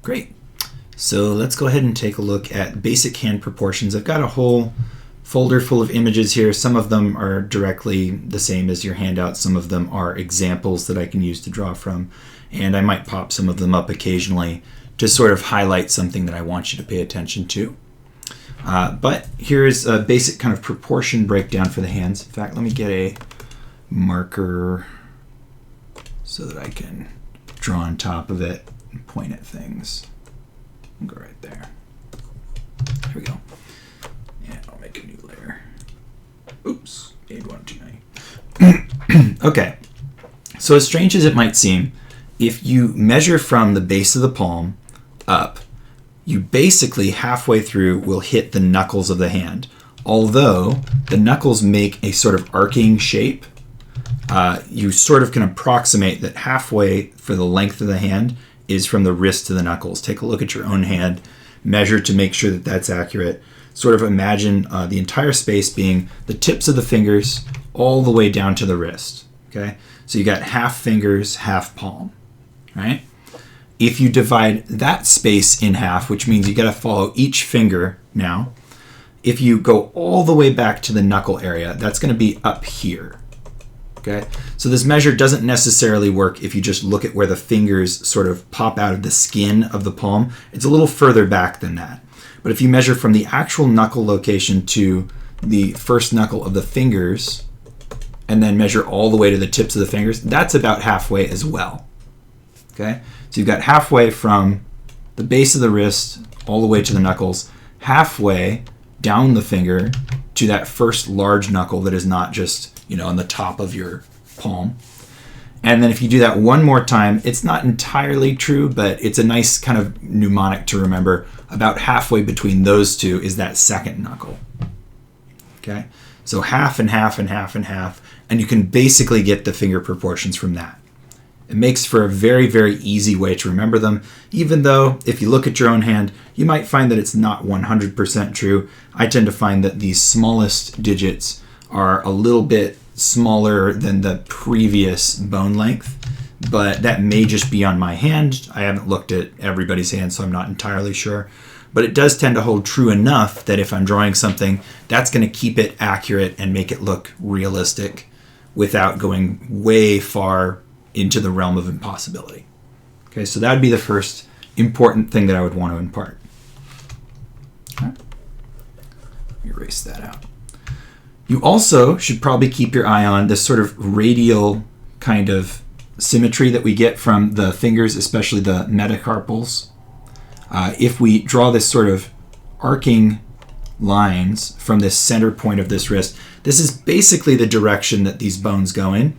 Great. So let's go ahead and take a look at basic hand proportions. I've got a whole folder full of images here. Some of them are directly the same as your handout. Some of them are examples that I can use to draw from. And I might pop some of them up occasionally to sort of highlight something that I want you to pay attention to. But here's a basic kind of proportion breakdown for the hands. In fact, let me get a marker so that I can draw on top of it and point at things. I'll go right there. There we go. And I'll make a new layer. Oops, made one too many. Okay, so as strange as it might seem, if you measure from the base of the palm up, you basically halfway through will hit the knuckles of the hand. Although the knuckles make a sort of arcing shape, you sort of can approximate that halfway for the length of the hand is from the wrist to the knuckles. Take a look at your own hand, measure to make sure that that's accurate. Sort of imagine the entire space being the tips of the fingers all the way down to the wrist. Okay, so you got half fingers, half palm, right? If you divide that space in half, which means you got to follow each finger now, if you go all the way back to the knuckle area, that's going to be up here. Okay, so this measure doesn't necessarily work if you just look at where the fingers sort of pop out of the skin of the palm. It's a little further back than that. But if you measure from the actual knuckle location to the first knuckle of the fingers, and then measure all the way to the tips of the fingers, that's about halfway as well. Okay, so you've got halfway from the base of the wrist all the way to the knuckles, halfway down the finger to that first large knuckle that is not just, on the top of your palm. And then if you do that one more time, it's not entirely true, but it's a nice kind of mnemonic to remember. About halfway between those two is that second knuckle. Okay, so half and half and half and half, and you can basically get the finger proportions from that. It makes for a very, very easy way to remember them, even though if you look at your own hand, you might find that it's not 100% true. I tend to find that these smallest digits are a little bit smaller than the previous bone length, but that may just be on my hand. I haven't looked at everybody's hand, so I'm not entirely sure. But it does tend to hold true enough that if I'm drawing something, that's going to keep it accurate and make it look realistic without going way far into the realm of impossibility. Okay, so that would be the first important thing that I would want to impart. Okay. Erase that out. You also should probably keep your eye on this sort of radial kind of symmetry that we get from the fingers, especially the metacarpals. If we draw this sort of arcing lines from this center point of this wrist, this is basically the direction that these bones go in,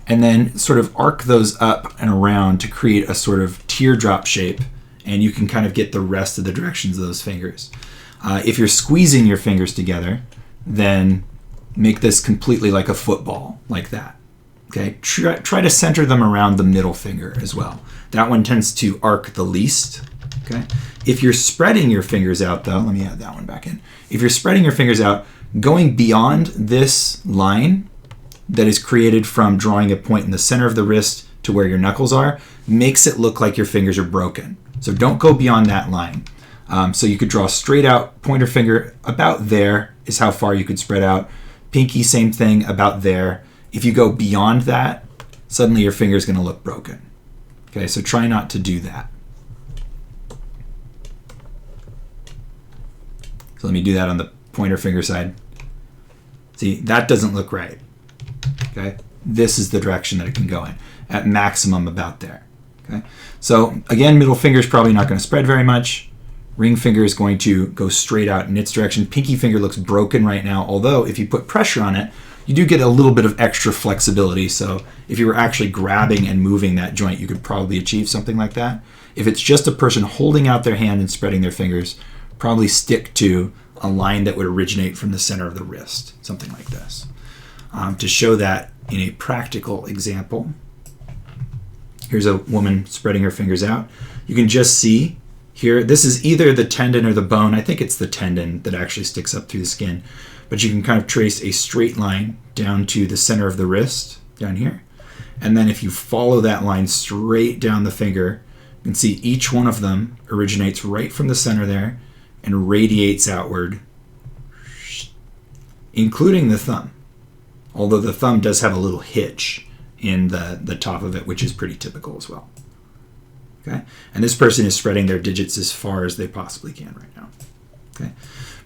and then sort of arc those up and around to create a sort of teardrop shape, and you can kind of get the rest of the directions of those fingers. If you're squeezing your fingers together, then make this completely like a football, like that. Okay, try to center them around the middle finger as well. That one tends to arc the least. Okay, if you're spreading your fingers out though, let me add that one back in. If you're spreading your fingers out, going beyond this line that is created from drawing a point in the center of the wrist to where your knuckles are, makes it look like your fingers are broken. So don't go beyond that line. So you could draw straight out, pointer finger about there is how far you could spread out. Pinky, same thing, about there. If you go beyond that, suddenly your finger is going to look broken. Okay, so try not to do that. So let me do that on the pointer finger side. See, that doesn't look right. Okay, this is the direction that it can go in, at maximum about there. Okay, so again, middle finger is probably not going to spread very much. Ring finger is going to go straight out in its direction. Pinky finger looks broken right now, although if you put pressure on it, you do get a little bit of extra flexibility. So if you were actually grabbing and moving that joint, you could probably achieve something like that. If it's just a person holding out their hand and spreading their fingers, probably stick to a line that would originate from the center of the wrist, something like this. To show that in a practical example, here's a woman spreading her fingers out. You can just see here, this is either the tendon or the bone. I think it's the tendon that actually sticks up through the skin. But you can kind of trace a straight line down to the center of the wrist, down here. And then if you follow that line straight down the finger, You can see each one of them originates right from the center there and radiates outward, including the thumb. Although the thumb does have a little hitch in the top of it, which is pretty typical as well. Okay, and this person is spreading their digits as far as they possibly can right now. Okay,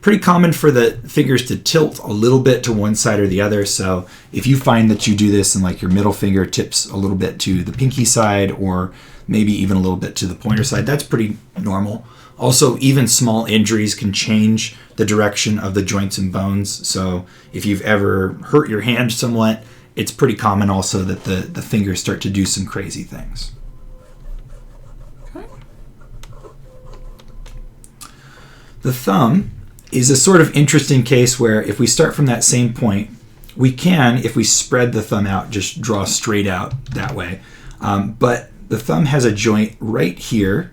pretty common for the fingers to tilt a little bit to one side or the other. So if you find that you do this and like your middle finger tips a little bit to the pinky side or maybe even a little bit to the pointer side, that's pretty normal. Also, even small injuries can change the direction of the joints and bones. So if you've ever hurt your hand somewhat, it's pretty common also that the fingers start to do some crazy things. Okay. The thumb is a sort of interesting case where if we start from that same point, we can, if we spread the thumb out, just draw straight out that way. But the thumb has a joint right here,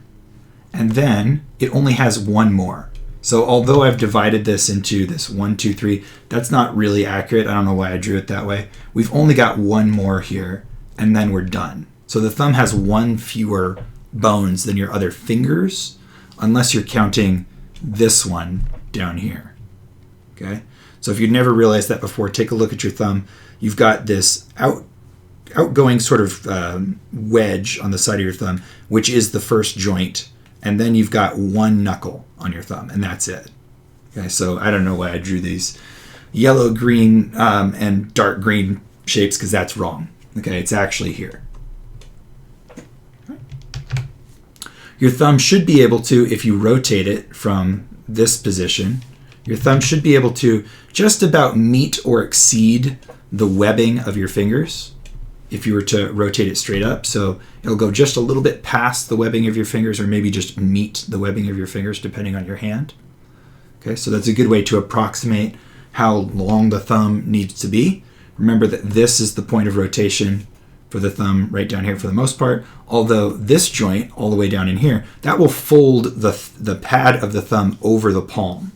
and then it only has one more. So although I've divided this into this 1, 2, 3, that's not really accurate. I don't know why I drew it that way. We've only got one more here, and then we're done. So the thumb has one fewer bones than your other fingers, unless you're counting this one down here. Okay? So if you'd never realized that before, take a look at your thumb. You've got this outgoing sort of wedge on the side of your thumb, which is the first joint. And then you've got one knuckle on your thumb, and that's it. Okay, so I don't know why I drew these yellow, green, and dark green shapes, because that's wrong. Okay, it's actually here. Your thumb should be able to, if you rotate it from this position, your thumb should be able to just about meet or exceed the webbing of your fingers if you were to rotate it straight up. So it'll go just a little bit past the webbing of your fingers, or maybe just meet the webbing of your fingers depending on your hand. Okay, so that's a good way to approximate how long the thumb needs to be. Remember that this is the point of rotation for the thumb right down here for the most part, although this joint all the way down in here, that will fold the pad of the thumb over the palm.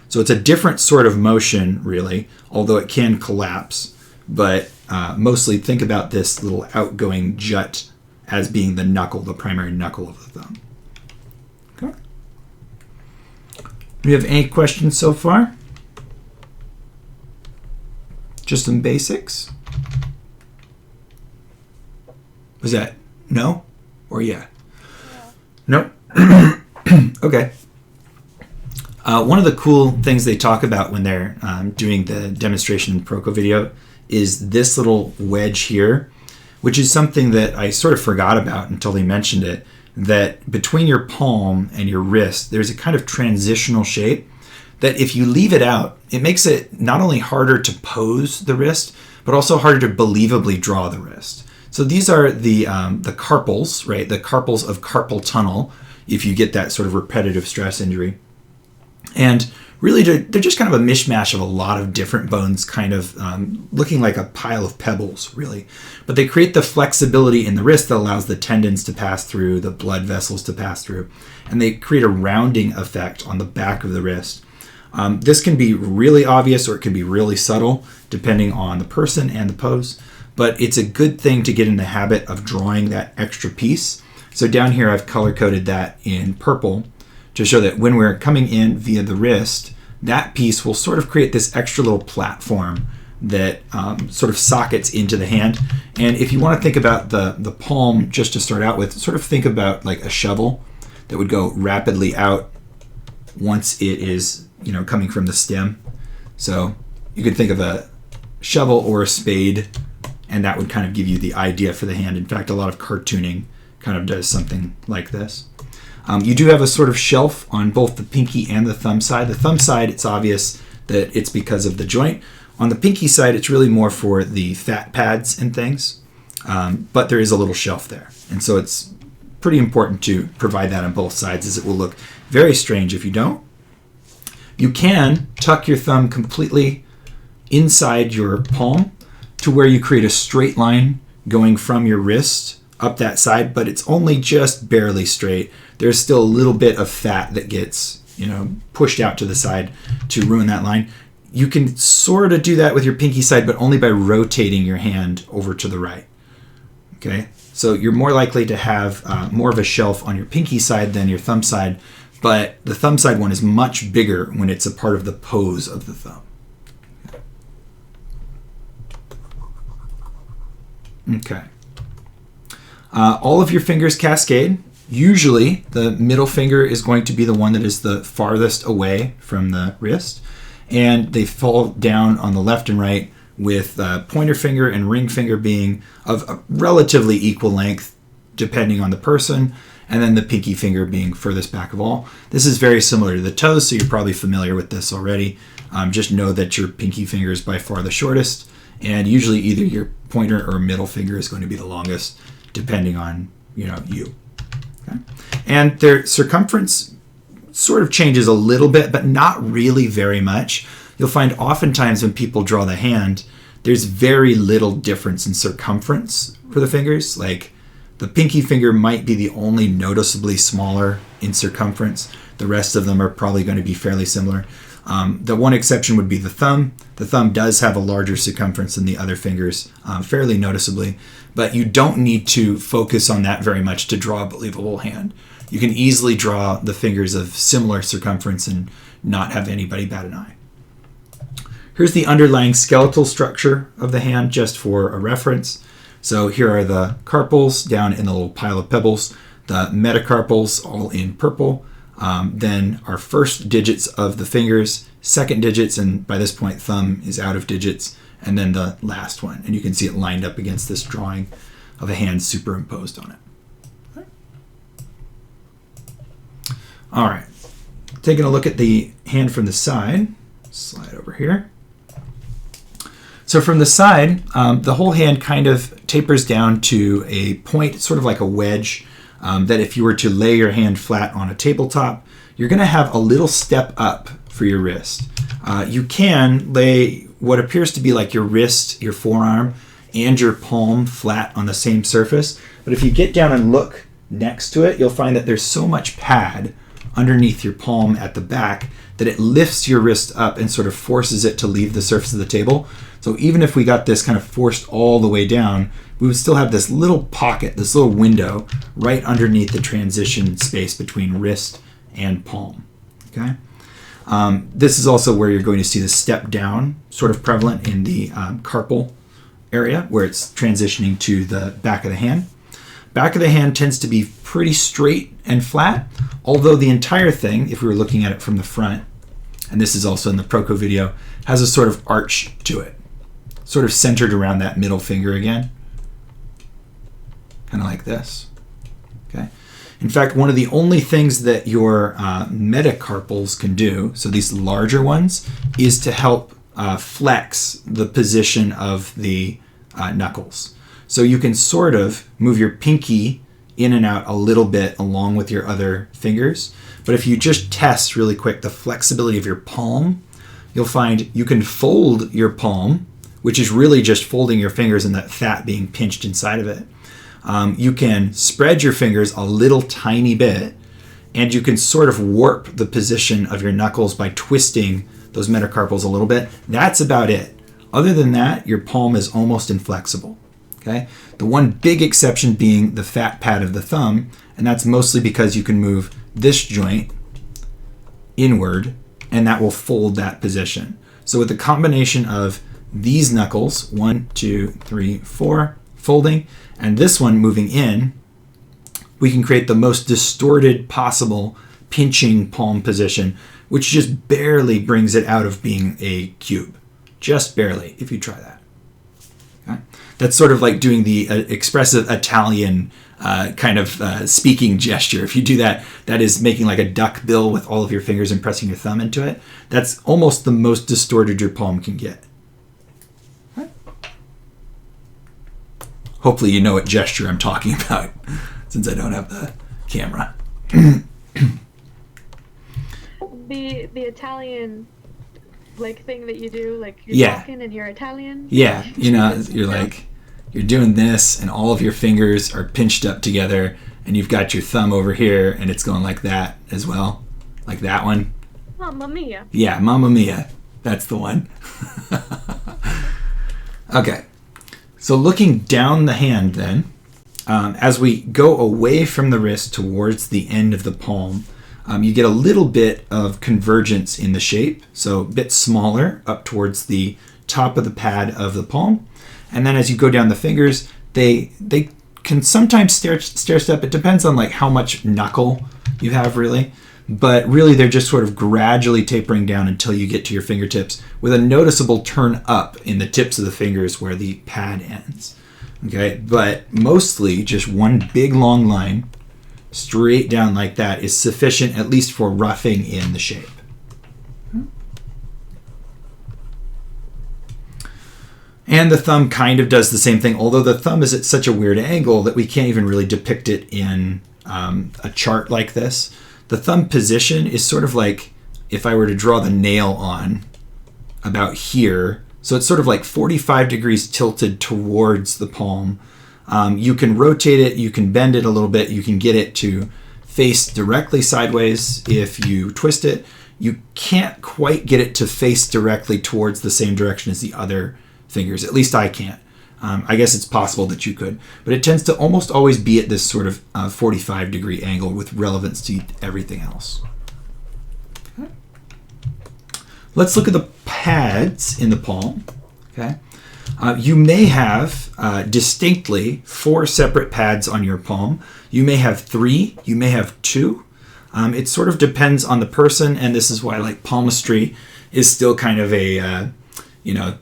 So it's a different sort of motion really, although it can collapse, but mostly think about this little outgoing jut as being the knuckle, the primary knuckle of the thumb. Okay. Do you have any questions so far? Just some basics? Was that no or yeah? No. Okay. One of the cool things they talk about when they're doing the demonstration in the Proco video is this little wedge here, which is something that I sort of forgot about until they mentioned it, that between your palm and your wrist, there's a kind of transitional shape that if you leave it out, it makes it not only harder to pose the wrist, but also harder to believably draw the wrist. So these are the carpals, right? The carpals of carpal tunnel, if you get that sort of repetitive stress injury. And really, they're just kind of a mishmash of a lot of different bones, kind of looking like a pile of pebbles, really. But they create the flexibility in the wrist that allows the tendons to pass through, the blood vessels to pass through, and they create a rounding effect on the back of the wrist. This can be really obvious or it can be really subtle, depending on the person and the pose. But it's a good thing to get in the habit of drawing that extra piece. So down here, I've color-coded that in purple to show that when we're coming in via the wrist, that piece will sort of create this extra little platform that sort of sockets into the hand. And if you want to think about the palm just to start out with, sort of think about like a shovel that would go rapidly out once it is, coming from the stem. So you could think of a shovel or a spade, and that would kind of give you the idea for the hand. In fact, a lot of cartooning kind of does something like this. You do have a sort of shelf on both the pinky and the thumb side. The thumb side, it's obvious that it's because of the joint. On the pinky side, it's really more for the fat pads and things, but there is a little shelf there. And so it's pretty important to provide that on both sides, as it will look very strange if you don't. You can tuck your thumb completely inside your palm to where you create a straight line going from your wrist up that side, but it's only just barely straight. There's still a little bit of fat that gets, pushed out to the side to ruin that line. You can sort of do that with your pinky side, but only by rotating your hand over to the right. Okay, So you're more likely to have more of a shelf on your pinky side than your thumb side, but the thumb side one is much bigger when it's a part of the pose of the thumb. Okay. All of your fingers cascade. Usually the middle finger is going to be the one that is the farthest away from the wrist, and they fall down on the left and right, with pointer finger and ring finger being of a relatively equal length depending on the person, and then the pinky finger being furthest back of all. This is very similar to the toes, so you're probably familiar with this already. Just know that your pinky finger is by far the shortest, and usually either your pointer or middle finger is going to be the longest, depending on you. Okay? And their circumference sort of changes a little bit, but not really very much. You'll find oftentimes when people draw the hand, there's very little difference in circumference for the fingers. Like the pinky finger might be the only noticeably smaller in circumference. The rest of them are probably going to be fairly similar. The one exception would be the thumb. The thumb does have a larger circumference than the other fingers, fairly noticeably, but you don't need to focus on that very much to draw a believable hand. You can easily draw the fingers of similar circumference and not have anybody bat an eye. Here's the underlying skeletal structure of the hand, just for a reference. So here are the carpals down in the little pile of pebbles, the metacarpals all in purple, then our first digits of the fingers, second digits, and by this point thumb is out of digits, and then the last one. And you can see it lined up against this drawing of a hand superimposed on it. All right, taking a look at the hand from the side, slide over here. So from the side, the whole hand kind of tapers down to a point, sort of like a wedge, that if you were to lay your hand flat on a tabletop, you're going to have a little step up for your wrist. You can lay what appears to be like your wrist, your forearm, and your palm flat on the same surface. But if you get down and look next to it, you'll find that there's so much pad underneath your palm at the back that it lifts your wrist up and sort of forces it to leave the surface of the table. So even if we got this kind of forced all the way down, we would still have this little pocket, this little window right underneath the transition space between wrist and palm. Okay. This is also where you're going to see the step down sort of prevalent in the carpal area, where it's transitioning to the back of the hand. Back of the hand tends to be pretty straight and flat, although the entire thing, if we were looking at it from the front, and this is also in the Proco video, has a sort of arch to it, sort of centered around that middle finger again, kind of like this. Okay. In fact, one of the only things that your metacarpals can do, so these larger ones, is to help flex the position of the knuckles. So you can sort of move your pinky in and out a little bit along with your other fingers. But if you just test really quick the flexibility of your palm, you'll find you can fold your palm, which is really just folding your fingers and that fat being pinched inside of it. You can spread your fingers a little tiny bit, and you can sort of warp the position of your knuckles by twisting those metacarpals a little bit. That's about it. Other than that, your palm is almost inflexible. Okay? The one big exception being the fat pad of the thumb, and that's mostly because you can move this joint inward, and that will fold that position. So with the combination of these knuckles, 1, 2, 3, 4, folding, and this one moving in, we can create the most distorted possible pinching palm position, which just barely brings it out of being a cube. Just barely, if you try that. Okay? That's sort of like doing the expressive Italian kind of speaking gesture. If you do that, that is making like a duck bill with all of your fingers and pressing your thumb into it. That's almost the most distorted your palm can get. Okay? Hopefully you know what gesture I'm talking about, since I don't have the camera. The Italian like thing that you do, like you're talking and you're Italian. Yeah, you know, you're like, you're doing this and all of your fingers are pinched up together and you've got your thumb over here and it's going like that as well. Like that one. Mamma mia. Yeah, Mamma Mia. That's the one. Okay. So looking down the hand then, as we go away from the wrist towards the end of the palm, you get a little bit of convergence in the shape, so a bit smaller up towards the top of the pad of the palm. And then as you go down the fingers, they can sometimes stair step. It depends on like how much knuckle you have, really. But really, they're just sort of gradually tapering down until you get to your fingertips, with a noticeable turn up in the tips of the fingers where the pad ends. Okay, but mostly just one big long line straight down like that is sufficient, at least for roughing in the shape. And the thumb kind of does the same thing, although the thumb is at such a weird angle that we can't even really depict it in a chart like this. The thumb position is sort of like if I were to draw the nail on about here. So it's sort of like 45 degrees tilted towards the palm. You can rotate it, you can bend it a little bit, you can get it to face directly sideways if you twist it. You can't quite get it to face directly towards the same direction as the other fingers. At least I can't. I guess it's possible that you could, but it tends to almost always be at this sort of 45 degree angle with relevance to everything else. Okay. Let's look at the pads in the palm. Okay. You may have distinctly 4 separate pads on your palm. You may have 3, you may have 2. It sort of depends on the person, and this is why like palmistry is still kind of a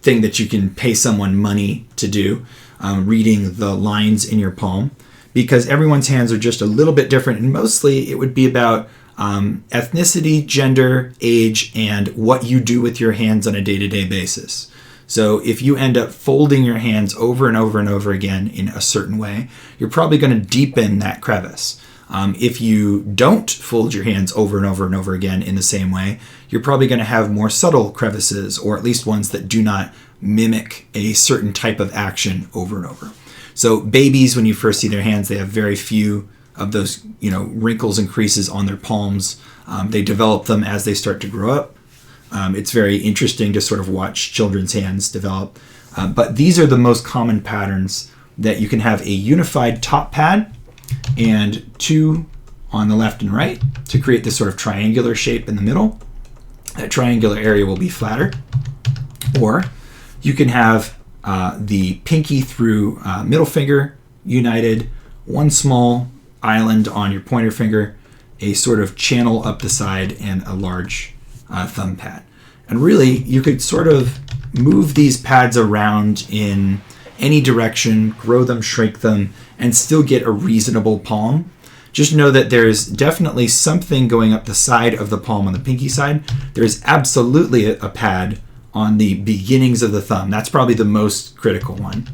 thing that you can pay someone money to do, reading the lines in your palm, because everyone's hands are just a little bit different, and mostly it would be about ethnicity, gender, age, and what you do with your hands on a day-to-day basis. So if you end up folding your hands over and over and over again in a certain way, you're probably going to deepen that crevice. If you don't fold your hands over and over and over again in the same way, you're probably going to have more subtle crevices, or at least ones that do not mimic a certain type of action over and over. So babies, when you first see their hands, they have very few of those, wrinkles and creases on their palms. They develop them as they start to grow up. It's very interesting to sort of watch children's hands develop. But these are the most common patterns, that you can have a unified top pad and 2 on the left and right to create this sort of triangular shape in the middle. That triangular area will be flatter. Or you can have the pinky through middle finger united, one small island on your pointer finger, a sort of channel up the side, and a large thumb pad. And really, you could sort of move these pads around in any direction, grow them, shrink them, and still get a reasonable palm. Just know that there's definitely something going up the side of the palm on the pinky side. There's absolutely a pad on the beginnings of the thumb. That's probably the most critical one.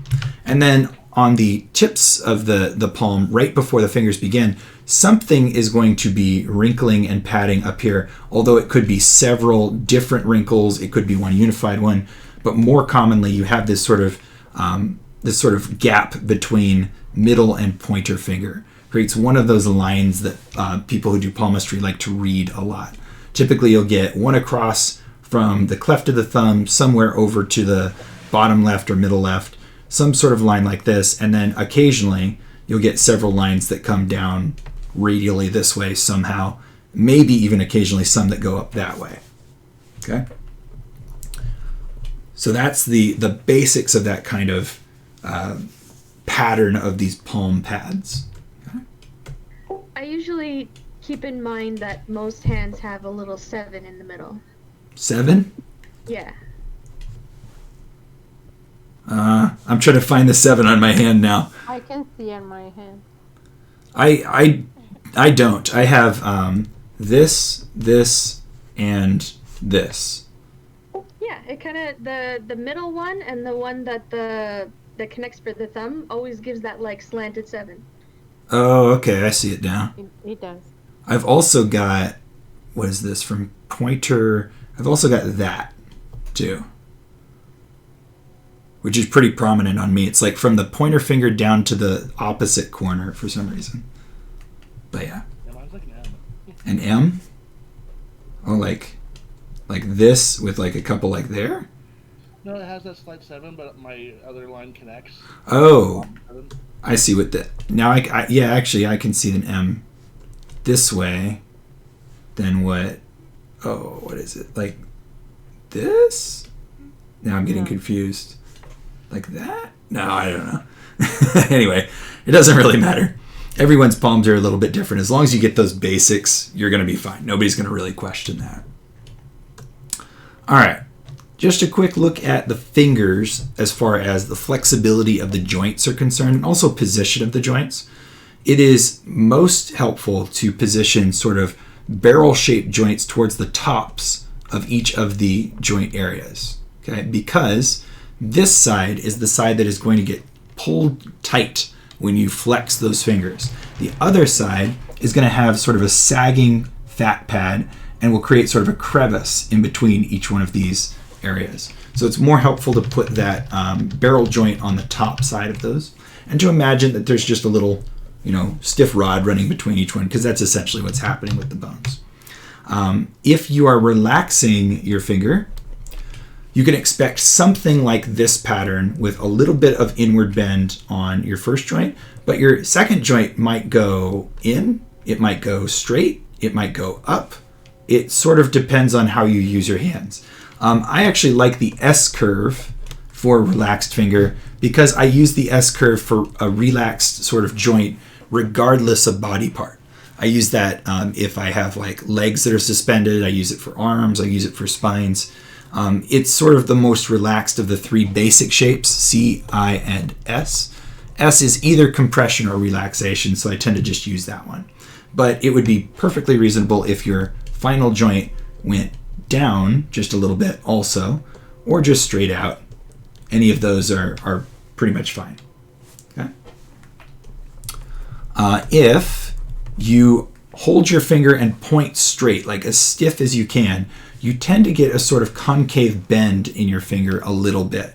And then on the tips of the palm, right before the fingers begin, something is going to be wrinkling and padding up here, although it could be several different wrinkles. It could be one unified one, but more commonly you have this sort of gap between middle and pointer finger. Creates one of those lines that people who do palmistry like to read a lot. Typically you'll get one across from the cleft of the thumb somewhere over to the bottom left or middle left, some sort of line like this, and then occasionally you'll get several lines that come down radially this way somehow, maybe even occasionally some that go up that way. Okay? So that's the basics of that kind of pattern of these palm pads. I usually keep in mind that most hands have a little 7 in the middle. 7? Yeah. I'm trying to find the 7 on my hand now. I can see on my hand. I don't. I have this, and this. Yeah, it kind of the middle one and the one that connects for the thumb always gives that like slanted 7. Oh, okay. I see it now. It does. I've also got, what is this, from pointer? I've also got that, too. Which is pretty prominent on me. It's like from the pointer finger down to the opposite corner for some reason. But yeah. Mine's like an M. An M? Oh, like this with like a couple like there? No, it has that slight 7, but my other line connects. Oh. I see what the, now yeah, actually I can see an M this way. Then what, oh, what is it? Like this? Now I'm getting confused. Like that? No, I don't know. Anyway, it doesn't really matter. Everyone's palms are a little bit different. As long as you get those basics, you're going to be fine. Nobody's going to really question that. All right. Just a quick look at the fingers as far as the flexibility of the joints are concerned, and also position of the joints. It is most helpful to position sort of barrel-shaped joints towards the tops of each of the joint areas, okay? Because this side is the side that is going to get pulled tight when you flex those fingers. The other side is going to have sort of a sagging fat pad and will create sort of a crevice in between each one of these areas. So it's more helpful to put that barrel joint on the top side of those, and to imagine that there's just a little, stiff rod running between each one, because that's essentially what's happening with the bones. If you are relaxing your finger, you can expect something like this pattern with a little bit of inward bend on your first joint, but your second joint might go in, it might go straight, it might go up. It sort of depends on how you use your hands. I actually like the S curve for relaxed finger because I use the S curve for a relaxed sort of joint regardless of body part. I use that if I have like legs that are suspended. I use it for arms. I use it for spines. It's sort of the most relaxed of the three basic shapes, C, I, and S. S is either compression or relaxation, so I tend to just use that one. But it would be perfectly reasonable if your final joint went down just a little bit also, or just straight out. Any of those are pretty much fine. Okay? If you hold your finger and point straight, like as stiff as you can, you tend to get a sort of concave bend in your finger a little bit,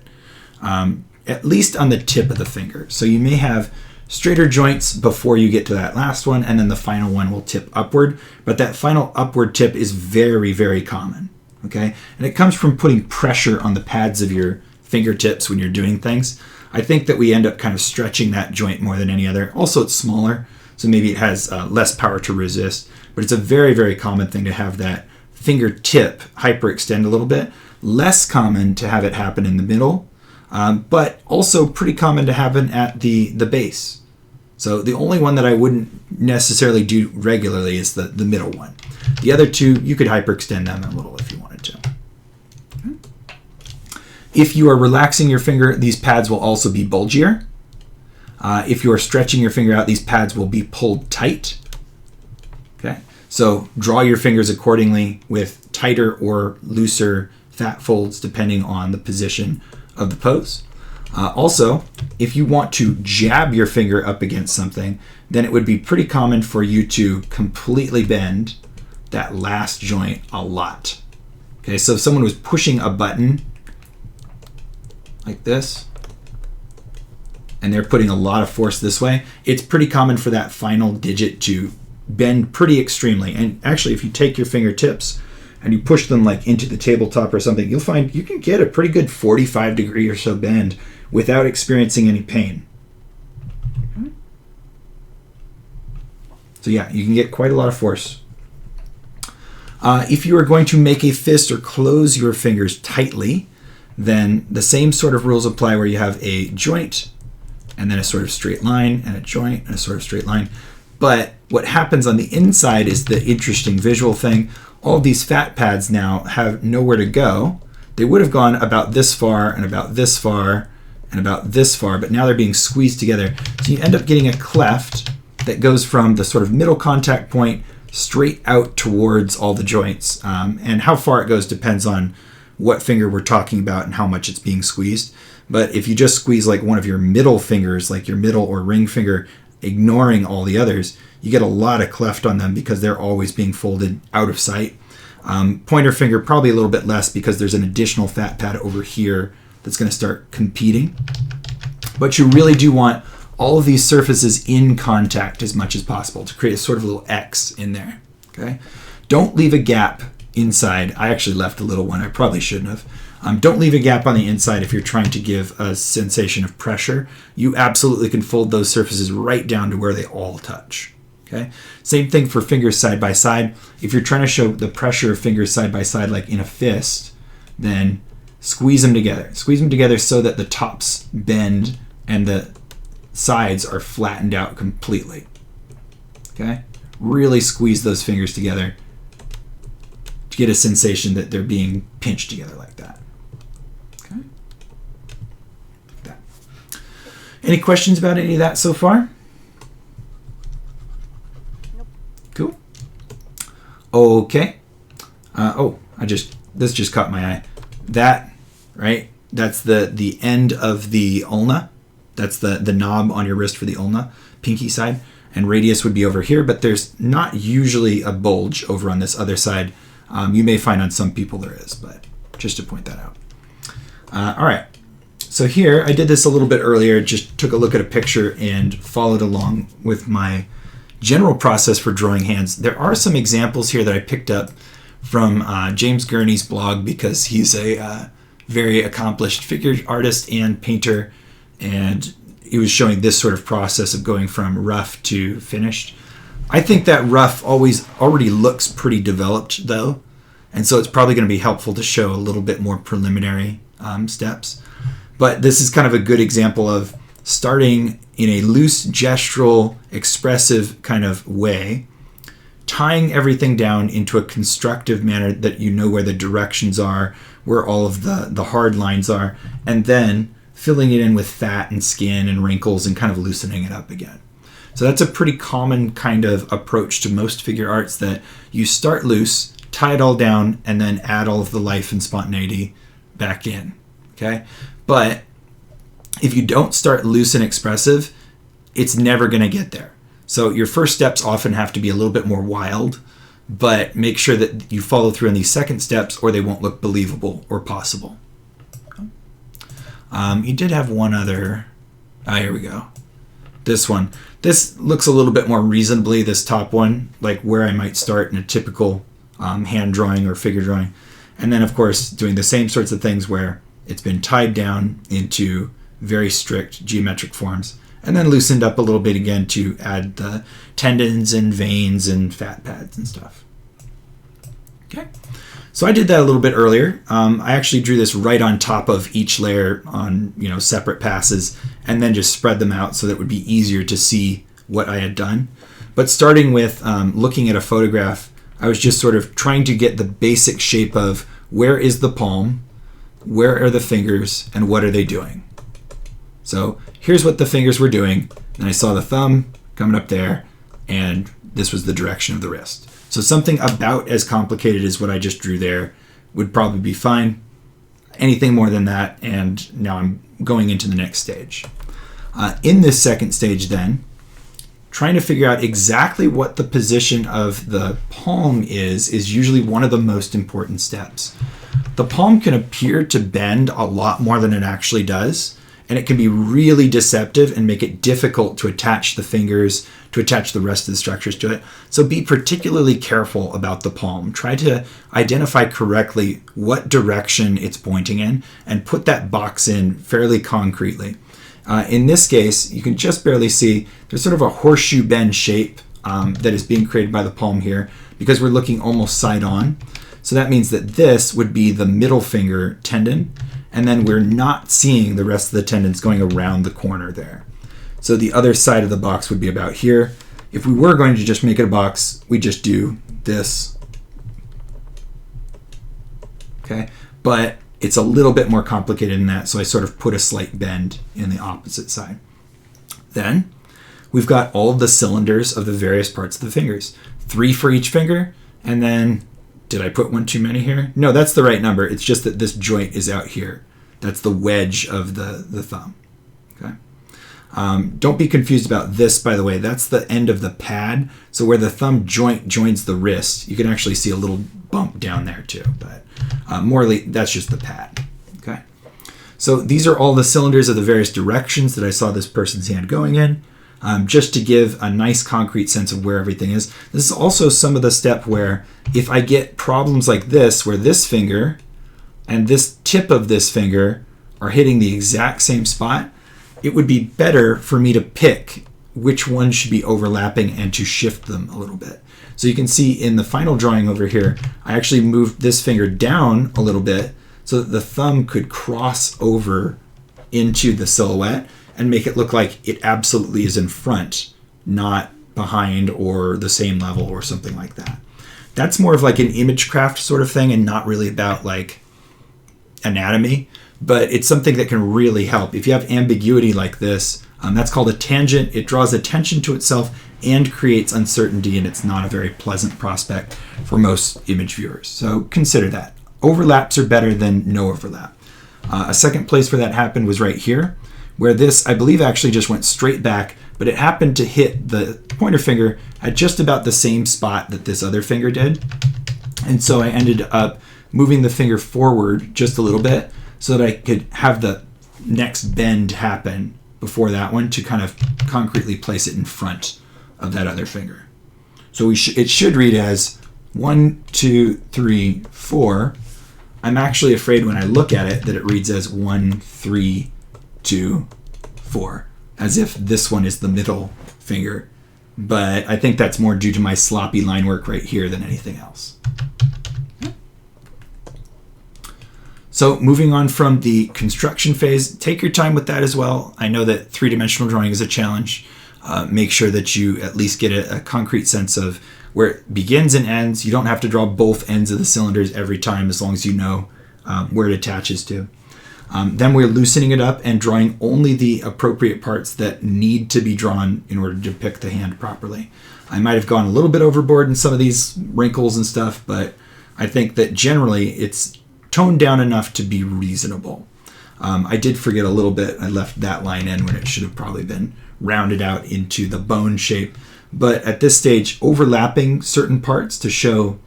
at least on the tip of the finger. So you may have straighter joints before you get to that last one, and then the final one will tip upward. But that final upward tip is very, very common, okay? And it comes from putting pressure on the pads of your fingertips when you're doing things. I think that we end up kind of stretching that joint more than any other. Also, it's smaller, so maybe it has less power to resist. But it's a very, very common thing to have that fingertip hyperextend a little bit. Less common to have it happen in the middle, but also pretty common to happen at the base. So the only one that I wouldn't necessarily do regularly is the middle one. The other two, you could hyperextend them a little if you wanted to. If you are relaxing your finger, these pads will also be bulgier. If you are stretching your finger out, these pads will be pulled tight. Okay, so draw your fingers accordingly with tighter or looser fat folds depending on the position of the pose. Also, if you want to jab your finger up against something, then it would be pretty common for you to completely bend that last joint a lot. Okay, so if someone was pushing a button like this, and they're putting a lot of force this way, it's pretty common for that final digit to bend pretty extremely. And actually, if you take your fingertips and you push them like into the tabletop or something, you'll find you can get a pretty good 45-degree or so bend without experiencing any pain. So yeah, you can get quite a lot of force. If you are going to make a fist or close your fingers tightly, then the same sort of rules apply where you have a joint and then a sort of straight line and a joint and a sort of straight line. But what happens on the inside is the interesting visual thing. All of these fat pads now have nowhere to go. They would have gone about this far and about this far and about this far, but now they're being squeezed together. So you end up getting a cleft that goes from the sort of middle contact point straight out towards all the joints. And how far it goes depends on what finger we're talking about and how much it's being squeezed. But if you just squeeze like one of your middle fingers, like your middle or ring finger, ignoring all the others, you get a lot of cleft on them because they're always being folded out of sight. Pointer finger, probably a little bit less because there's an additional fat pad over here that's going to start competing. But you really do want all of these surfaces in contact as much as possible to create a sort of little X in there. Okay? Don't leave a gap inside. I actually left a little one. I probably shouldn't have. Don't leave a gap on the inside if you're trying to give a sensation of pressure. You absolutely can fold those surfaces right down to where they all touch. Okay. Same thing for fingers side by side. If you're trying to show the pressure of fingers side by side like in a fist, then squeeze them together. Squeeze them together so that the tops bend and the sides are flattened out completely. Okay? Really squeeze those fingers together to get a sensation that they're being pinched together like that. Okay? Like that. Any questions about any of that so far? Nope. Cool. Okay. This just caught my eye. That, right? That's the end of the ulna. That's the knob on your wrist for the ulna, pinky side. And radius would be over here, but there's not usually a bulge over on this other side. You may find on some people there is, but just to point that out. All right. So here, I did this a little bit earlier, just took a look at a picture and followed along with my general process for drawing hands. There are some examples here that I picked up from James Gurney's blog because he's a very accomplished figure artist and painter, and he was showing this sort of process of going from rough to finished. I think that rough already looks pretty developed though, and so it's probably going to be helpful to show a little bit more preliminary steps. But this is kind of a good example of starting in a loose, gestural, expressive kind of way, tying everything down into a constructive manner that you know where the directions are, where all of the hard lines are, and then filling it in with fat and skin and wrinkles and kind of loosening it up again. So that's a pretty common kind of approach to most figure arts, that you start loose, tie it all down, and then add all of the life and spontaneity back in. Okay? But if you don't start loose and expressive, it's never going to get there. So your first steps often have to be a little bit more wild, but make sure that you follow through on these second steps or they won't look believable or possible. You did have one other. Here we go. This one. This looks a little bit more reasonably, this top one, like where I might start in a typical hand drawing or figure drawing. And then, of course, doing the same sorts of things where it's been tied down into very strict geometric forms and then loosened up a little bit again to add the tendons and veins and fat pads and stuff. Okay. So I did that a little bit earlier. I actually drew this right on top of each layer on separate passes, and then just spread them out so that it would be easier to see what I had done. But starting with looking at a photograph, I was just sort of trying to get the basic shape of where is the palm, where are the fingers, and what are they doing. So here's what the fingers were doing, and I saw the thumb coming up there, and this was the direction of the wrist. So something about as complicated as what I just drew there would probably be fine. Anything more than that, and now I'm going into the next stage. In this second stage then, trying to figure out exactly what the position of the palm is usually one of the most important steps. The palm can appear to bend a lot more than it actually does, and it can be really deceptive and make it difficult to attach the fingers, to attach the rest of the structures to it. So be particularly careful about the palm. Try to identify correctly what direction it's pointing in and put that box in fairly concretely. In this case, you can just barely see there's sort of a horseshoe bend shape that is being created by the palm here because we're looking almost side on. So that means that this would be the middle finger tendon, and then we're not seeing the rest of the tendons going around the corner there. So the other side of the box would be about here. If we were going to just make it a box, we just do this. Okay, but it's a little bit more complicated than that, so I sort of put a slight bend in the opposite side. Then we've got all of the cylinders of the various parts of the fingers. 3 for each finger, and then, did I put one too many here? No, that's the right number. It's just that this joint is out here. That's the wedge of the thumb. Okay. Don't be confused about this, by the way. That's the end of the pad. So where the thumb joint joins the wrist, you can actually see a little bump down there too. But morally, that's just the pad. Okay. So these are all the cylinders of the various directions that I saw this person's hand going in. Just to give a nice concrete sense of where everything is. This is also some of the step where if I get problems like this, where this finger and this tip of this finger are hitting the exact same spot, it would be better for me to pick which one should be overlapping and to shift them a little bit. So you can see in the final drawing over here, I actually moved this finger down a little bit so that the thumb could cross over into the silhouette and make it look like it absolutely is in front, not behind or the same level or something like that. That's more of like an image craft sort of thing and not really about like anatomy, but it's something that can really help. If you have ambiguity like this, that's called a tangent. It draws attention to itself and creates uncertainty, and it's not a very pleasant prospect for most image viewers. So consider that. Overlaps are better than no overlap. A second place where that happened was right here, where this, I believe, actually just went straight back, but it happened to hit the pointer finger at just about the same spot that this other finger did. And so I ended up moving the finger forward just a little bit so that I could have the next bend happen before that one to kind of concretely place it in front of that other finger. So it should read as 1, 2, 3, 4. I'm actually afraid when I look at it that it reads as 1, 3, 2, 4, as if this one is the middle finger. But I think that's more due to my sloppy line work right here than anything else. So moving on from the construction phase, take your time with that as well. I know that three-dimensional drawing is a challenge. Make sure that you at least get a concrete sense of where it begins and ends. You don't have to draw both ends of the cylinders every time as long as you know where it attaches to. Then we're loosening it up and drawing only the appropriate parts that need to be drawn in order to depict the hand properly. I might have gone a little bit overboard in some of these wrinkles and stuff, but I think that generally it's toned down enough to be reasonable. I did forget a little bit. I left that line in when it should have probably been rounded out into the bone shape. But at this stage, overlapping certain parts to show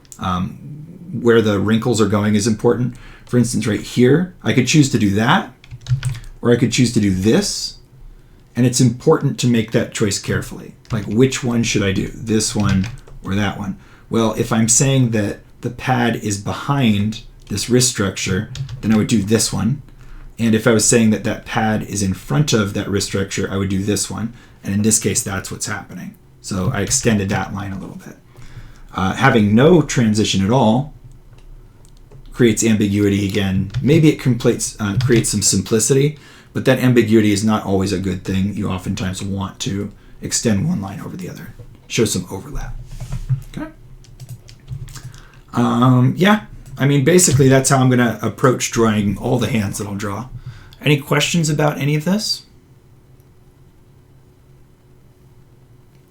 where the wrinkles are going is important. For instance, right here, I could choose to do that, or I could choose to do this. And it's important to make that choice carefully. Like, which one should I do? This one or that one? Well, if I'm saying that the pad is behind this wrist structure, then I would do this one. And if I was saying that that pad is in front of that wrist structure, I would do this one. And in this case, that's what's happening. So I extended that line a little bit. Having no transition at all creates ambiguity again. Maybe it creates some simplicity, but that ambiguity is not always a good thing. You oftentimes want to extend one line over the other. Show some overlap. Okay. Yeah. I mean, basically, that's how I'm going to approach drawing all the hands that I'll draw. Any questions about any of this?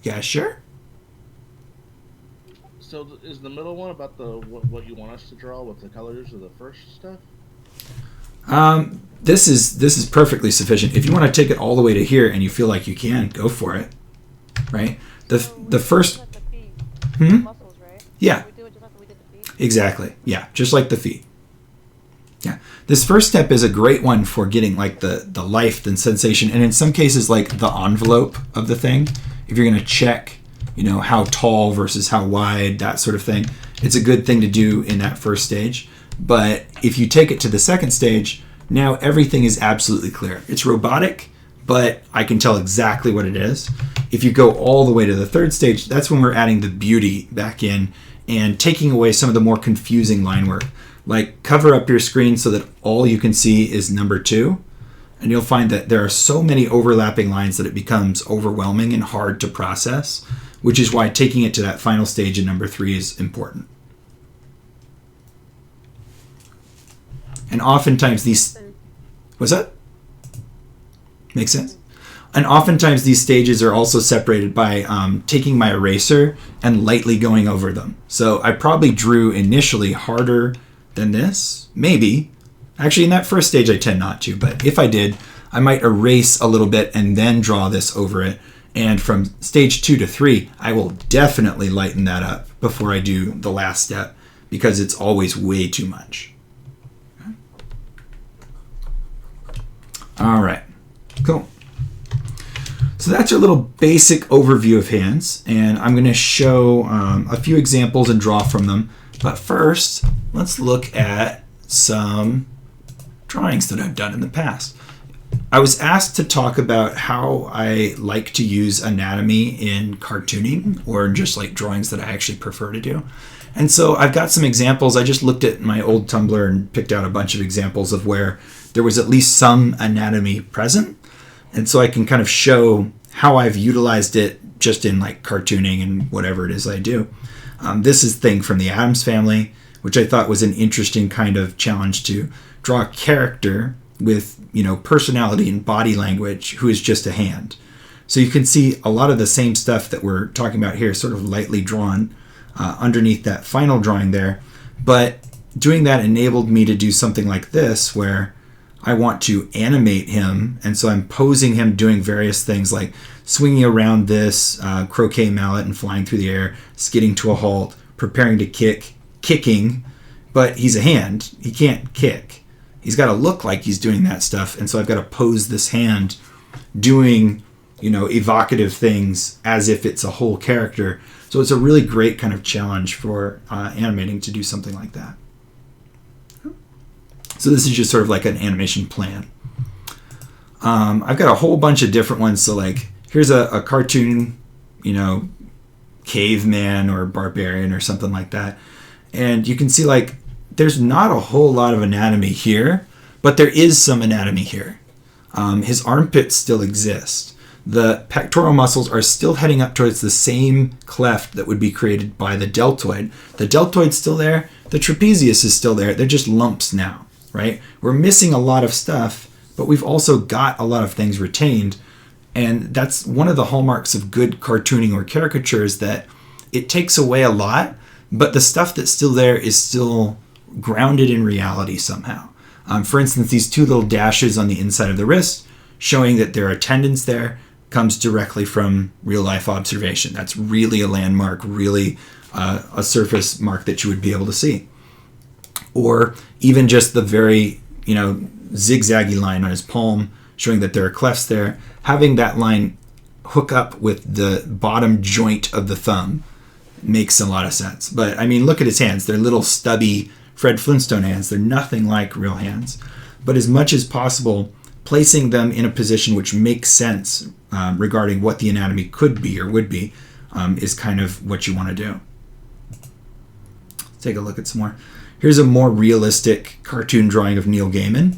Yeah, sure. So is the middle one about the what you want us to draw with the colors of the first stuff? This is perfectly sufficient. If you want to take it all the way to here and you feel like you can, go for it. Right? The first. Muscles, right? Yeah. We do it just like we did the feet. Exactly. Yeah, just like the feet. Yeah. This first step is a great one for getting like the life and sensation, and in some cases like the envelope of the thing. If you're going to check, how tall versus how wide, that sort of thing, it's a good thing to do in that first stage. But if you take it to the second stage, now everything is absolutely clear. It's robotic, but I can tell exactly what it is. If you go all the way to the third stage, that's when we're adding the beauty back in and taking away some of the more confusing line work. Like, cover up your screen so that all you can see is number 2. And you'll find that there are so many overlapping lines that it becomes overwhelming and hard to process, which is why taking it to that final stage in number 3 is important. And oftentimes these... What's that? Makes sense? And oftentimes these stages are also separated by taking my eraser and lightly going over them. So I probably drew initially harder than this, maybe. Actually, in that first stage, I tend not to, but if I did, I might erase a little bit and then draw this over it. And from stage 2 to 3, I will definitely lighten that up before I do the last step because it's always way too much. Okay. All right, cool. So that's your little basic overview of hands, and I'm going to show a few examples and draw from them. But first, let's look at some drawings that I've done in the past. I was asked to talk about how I like to use anatomy in cartooning, or just like drawings that I actually prefer to do. And so I've got some examples. I just looked at my old Tumblr and picked out a bunch of examples of where there was at least some anatomy present. And so I can kind of show how I've utilized it just in like cartooning and whatever it is I do. This is Thing from the Addams Family, which I thought was an interesting kind of challenge to draw a character with, personality and body language who is just a hand. So you can see a lot of the same stuff that we're talking about here, sort of lightly drawn underneath that final drawing there. But doing that enabled me to do something like this, where I want to animate him, and so I'm posing him doing various things like swinging around this croquet mallet and flying through the air, skidding to a halt, preparing to kick, kicking, but he's a hand. He can't kick. He's got to look like he's doing that stuff, and so I've got to pose this hand doing, evocative things as if it's a whole character. So it's a really great kind of challenge for animating to do something like that. So this is just sort of like an animation plan. I've got a whole bunch of different ones. So like, here's a cartoon, caveman or barbarian or something like that. And you can see like, there's not a whole lot of anatomy here, but there is some anatomy here. His armpits still exist. The pectoral muscles are still heading up towards the same cleft that would be created by the deltoid. The deltoid's still there. The trapezius is still there. They're just lumps now. Right? We're missing a lot of stuff, but we've also got a lot of things retained. And that's one of the hallmarks of good cartooning or caricature, is that it takes away a lot, but the stuff that's still there is still grounded in reality somehow. For instance, these two little dashes on the inside of the wrist, showing that there are tendons there, comes directly from real life observation. That's really a landmark, really a surface mark that you would be able to see. Or even just the very, zigzaggy line on his palm, showing that there are clefts there. Having that line hook up with the bottom joint of the thumb makes a lot of sense. But I mean, look at his hands. They're little stubby Fred Flintstone hands. They're nothing like real hands. But as much as possible, placing them in a position which makes sense regarding what the anatomy could be or would be is kind of what you want to do. Let's take a look at some more. Here's a more realistic cartoon drawing of Neil Gaiman,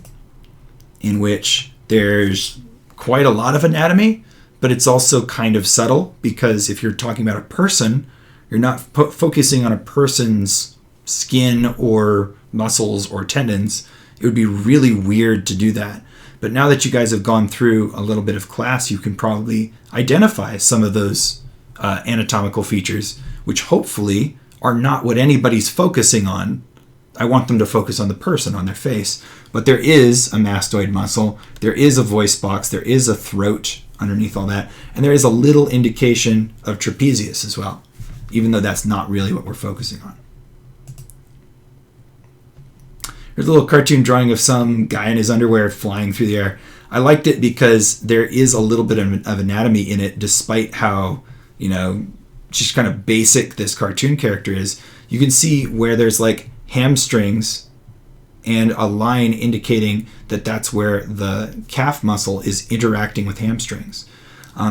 in which there's quite a lot of anatomy, but it's also kind of subtle, because if you're talking about a person, you're not focusing on a person's skin or muscles or tendons. It would be really weird to do that. But now that you guys have gone through a little bit of class, you can probably identify some of those anatomical features, which hopefully are not what anybody's focusing on. I want them to focus on the person, on their face. But there is a mastoid muscle, there is a voice box, there is a throat underneath all that, and there is a little indication of trapezius as well, even though that's not really what we're focusing on. Here's a little cartoon drawing of some guy in his underwear flying through the air. I liked it because there is a little bit of anatomy in it, despite how, just kind of basic this cartoon character is. You can see where there's like hamstrings and a line indicating that that's where the calf muscle is interacting with hamstrings.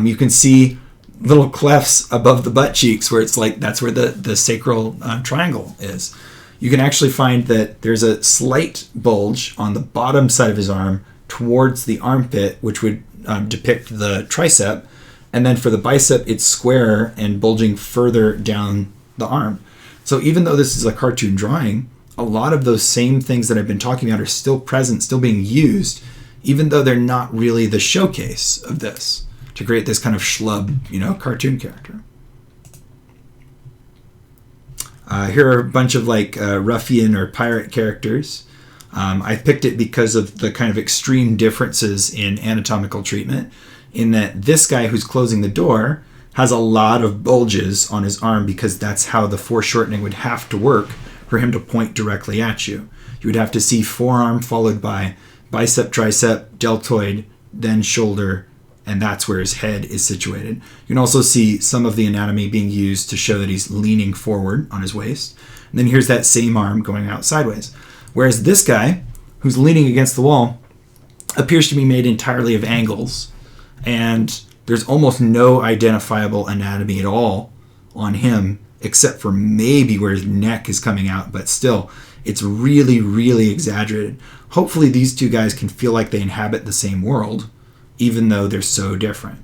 You can see little clefts above the butt cheeks where it's like that's where the sacral triangle is. You can actually find that there's a slight bulge on the bottom side of his arm towards the armpit, which would depict the tricep. And then for the bicep, it's square and bulging further down the arm. So even though this is a cartoon drawing, a lot of those same things that I've been talking about are still present, still being used, even though they're not really the showcase of this, to create this kind of schlub, cartoon character. Here are a bunch of like ruffian or pirate characters. I picked it because of the kind of extreme differences in anatomical treatment, in that this guy who's closing the door has a lot of bulges on his arm, because that's how the foreshortening would have to work for him to point directly at you. You would have to see forearm followed by bicep, tricep, deltoid, then shoulder, and that's where his head is situated. You can also see some of the anatomy being used to show that he's leaning forward on his waist. And then here's that same arm going out sideways. Whereas this guy, who's leaning against the wall, appears to be made entirely of angles. And there's almost no identifiable anatomy at all on him, except for maybe where his neck is coming out. But still, it's really, really exaggerated. Hopefully these two guys can feel like they inhabit the same world, even though they're so different.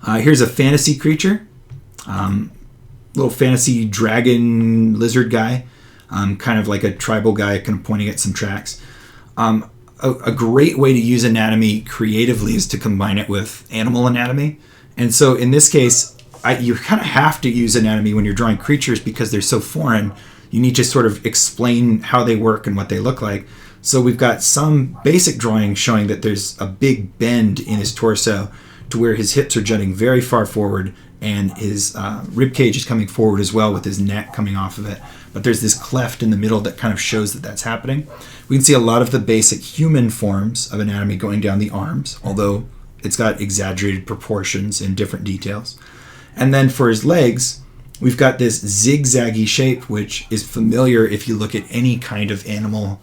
Here's a fantasy creature. Little fantasy dragon lizard guy. Kind of like a tribal guy, kind of pointing at some tracks. A great way to use anatomy creatively is to combine it with animal anatomy. And so in this case, you kind of have to use anatomy when you're drawing creatures because they're so foreign. You need to sort of explain how they work and what they look like. So we've got some basic drawing showing that there's a big bend in his torso to where his hips are jutting very far forward and his rib cage is coming forward as well with his neck coming off of it. But there's this cleft in the middle that kind of shows that that's happening. We can see a lot of the basic human forms of anatomy going down the arms, although it's got exaggerated proportions and different details. And then for his legs, we've got this zigzaggy shape, which is familiar if you look at any kind of animal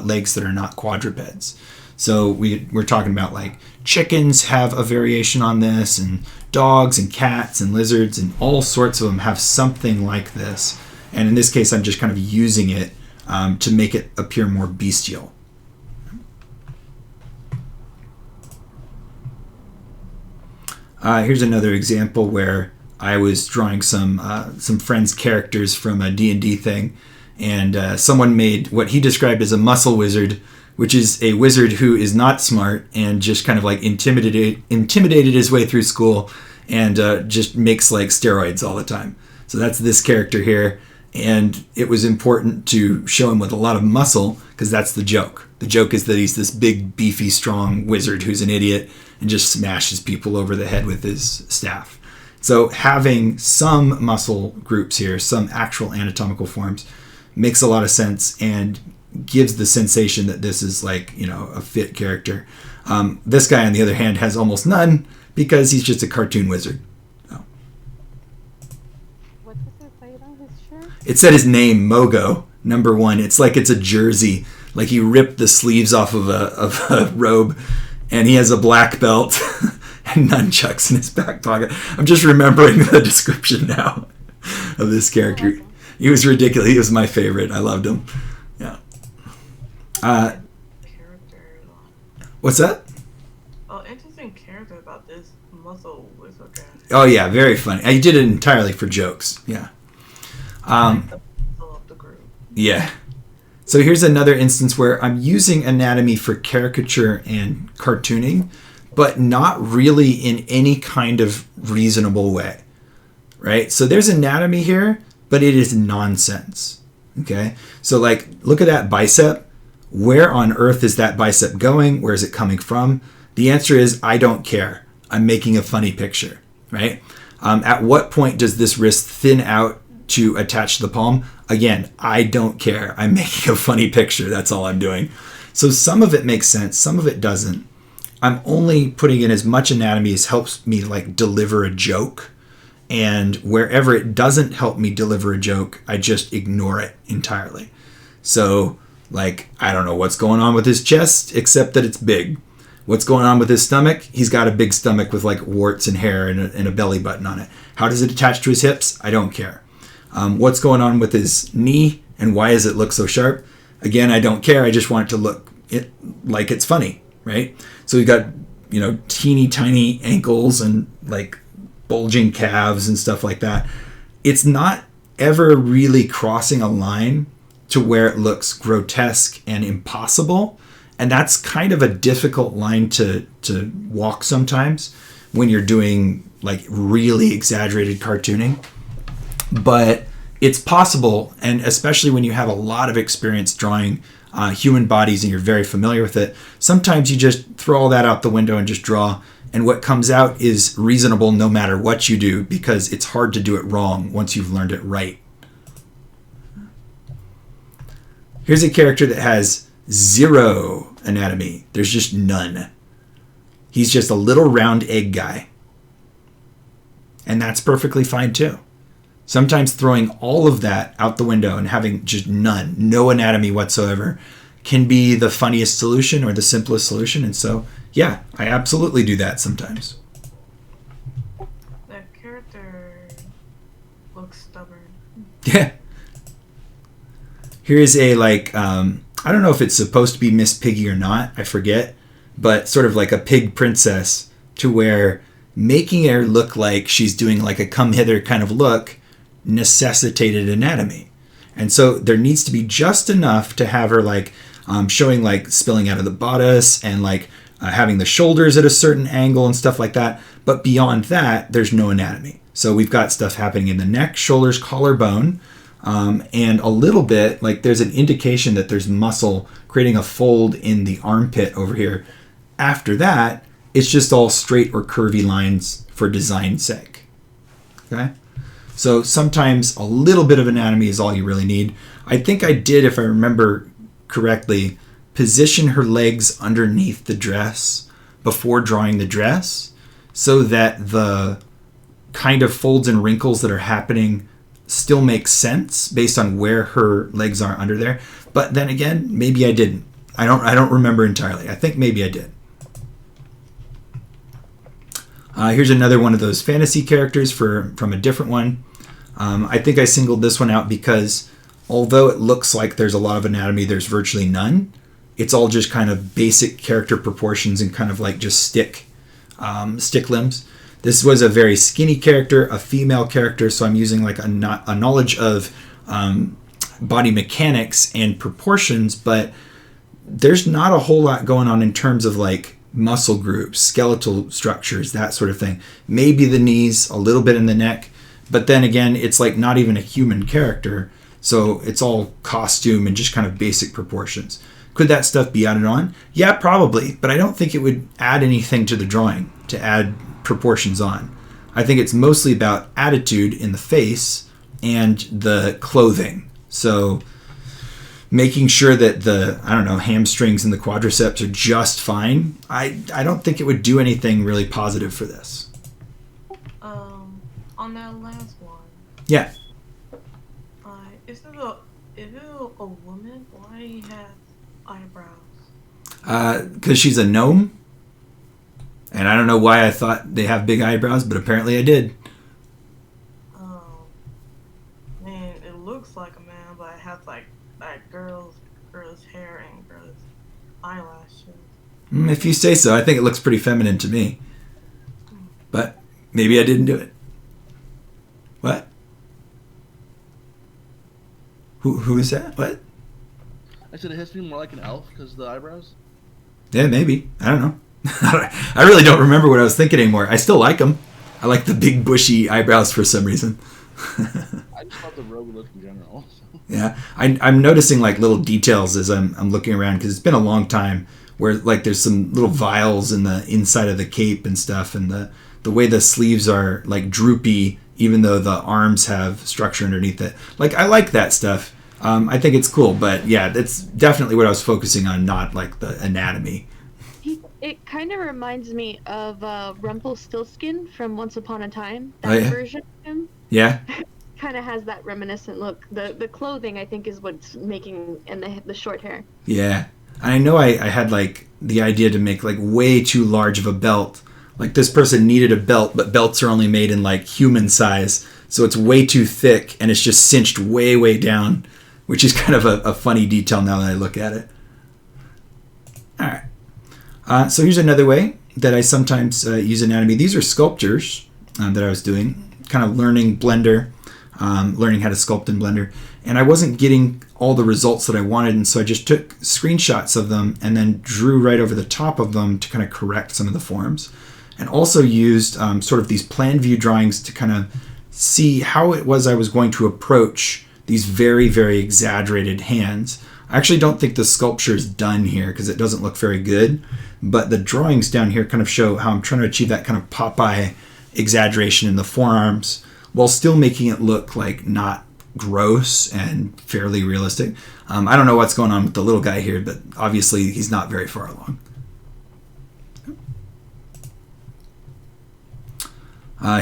legs that are not quadrupeds. So we're talking about like chickens have a variation on this, and dogs and cats and lizards and all sorts of them have something like this. And in this case, I'm just kind of using it to make it appear more bestial. Here's another example where I was drawing some friends' characters from a D&D thing, and someone made what he described as a muscle wizard, which is a wizard who is not smart and just kind of like intimidated his way through school and just makes like steroids all the time. So that's this character here. And it was important to show him with a lot of muscle because that's the joke. The joke is that he's this big, beefy, strong wizard who's an idiot and just smashes people over the head with his staff. So having some muscle groups here, some actual anatomical forms, makes a lot of sense and gives the sensation that this is like, you know, a fit character. This guy, on the other hand, has almost none because he's just a cartoon wizard. It said his name, Mogo, number 1. It's like it's a jersey. Like he ripped the sleeves off of a robe, and he has a black belt and nunchucks in his back pocket. I'm just remembering the description now of this character. He was ridiculous. He was my favorite. I loved him. Yeah. What's that? Oh, interesting character about this muscle wizard guy. Oh yeah, very funny. I did it entirely for jokes. Yeah. Yeah. So here's another instance where I'm using anatomy for caricature and cartooning, but not really in any kind of reasonable way, right? So there's anatomy here, but it is nonsense, okay? So like, look at that bicep. Where on earth is that bicep going? Where is it coming from? The answer is, I don't care. I'm making a funny picture, right? At what point does this wrist thin out to attach to the palm? Again, I don't care. I'm making a funny picture. That's all I'm doing. So some of it makes sense. Some of it doesn't. I'm only putting in as much anatomy as helps me like deliver a joke. And wherever it doesn't help me deliver a joke, I just ignore it entirely. So like, I don't know what's going on with his chest, except that it's big. What's going on with his stomach? He's got a big stomach with like warts and hair and a belly button on it. How does it attach to his hips? I don't care. What's going on with his knee and why does it look so sharp? Again, I don't care. I just want it to look like it's funny, right? So we've got, you know, teeny tiny ankles and like bulging calves and stuff like that. It's not ever really crossing a line to where it looks grotesque and impossible. And that's kind of a difficult line to walk sometimes when you're doing like really exaggerated cartooning. But it's possible, and especially when you have a lot of experience drawing human bodies and you're very familiar with it, sometimes you just throw all that out the window and just draw, and what comes out is reasonable no matter what you do, because it's hard to do it wrong once you've learned it right. Here's a character that has zero anatomy. There's just none. He's just a little round egg guy. And that's perfectly fine too. Sometimes throwing all of that out the window and having just no anatomy whatsoever, can be the funniest solution or the simplest solution. And so, yeah, I absolutely do that sometimes. That character looks stubborn. Yeah. Here's a, like, I don't know if it's supposed to be Miss Piggy or not, I forget, but sort of like a pig princess, to where making her look like she's doing like a come hither kind of look necessitated anatomy. And so there needs to be just enough to have her like showing like spilling out of the bodice and like having the shoulders at a certain angle and stuff like that. But beyond that, there's no anatomy. So we've got stuff happening in the neck, shoulders, collarbone, and a little bit like there's an indication that there's muscle creating a fold in the armpit over here. After that, it's just all straight or curvy lines for design's sake. Okay? So sometimes a little bit of anatomy is all you really need. I think I did, if I remember correctly, position her legs underneath the dress before drawing the dress so that the kind of folds and wrinkles that are happening still make sense based on where her legs are under there. But then again, maybe I didn't. I don't remember entirely. I think maybe I did. Here's another one of those fantasy characters from a different one. I think I singled this one out because although it looks like there's a lot of anatomy, there's virtually none. It's all just kind of basic character proportions and kind of like just stick limbs. This was a very skinny character, a female character, so I'm using like a knowledge of body mechanics and proportions, but there's not a whole lot going on in terms of like muscle groups, skeletal structures, that sort of thing. Maybe the knees, a little bit in the neck, but then again, it's like not even a human character, so it's all costume and just kind of basic proportions. Could that stuff be added on? Yeah, probably, but I don't think it would add anything to the drawing to add proportions on. I think it's mostly about attitude in the face and the clothing. So making sure that the, I don't know, hamstrings and the quadriceps are just fine. I don't think it would do anything really positive for this. On that last one. Yeah. Is it a woman? Why have eyebrows? Because she's a gnome. And I don't know why I thought they have big eyebrows, but apparently I did. Oh, man, it looks like a man, but it has like girls' hair and girls' eyelashes. If you say so, I think it looks pretty feminine to me. But maybe I didn't do it. What? Who is that? What? I said it has to be more like an elf because of the eyebrows. Yeah, maybe. I don't know. I really don't remember what I was thinking anymore. I still like them. I like the big bushy eyebrows for some reason. I just love the rogue look in general. So. Yeah, I'm noticing like little details as I'm looking around because it's been a long time where like there's some little vials in the inside of the cape and stuff, and the way the sleeves are like droopy even though the arms have structure underneath it. Like I like that stuff. I think it's cool, but yeah, that's definitely what I was focusing on, not like the anatomy. It kind of reminds me of Rumpelstiltskin from Once Upon a Time. Oh, That yeah? version of him Yeah. kind of has that reminiscent look. The clothing, I think, is what's making, and the short hair. Yeah. I know I had like the idea to make like way too large of a belt. Like this person needed a belt, but belts are only made in like human size. So it's way too thick and it's just cinched way, way down, which is kind of a funny detail now that I look at it. All right. So here's another way that I sometimes use anatomy. These are sculptures that I was doing, kind of learning Blender, learning how to sculpt in Blender. And I wasn't getting all the results that I wanted, and so I just took screenshots of them and then drew right over the top of them to kind of correct some of the forms. And also used sort of these plan view drawings to kind of see how it was I was going to approach these very, very exaggerated hands. I actually don't think the sculpture is done here because it doesn't look very good, but the drawings down here kind of show how I'm trying to achieve that kind of Popeye exaggeration in the forearms while still making it look like not gross and fairly realistic. I don't know what's going on with the little guy here, but obviously he's not very far along.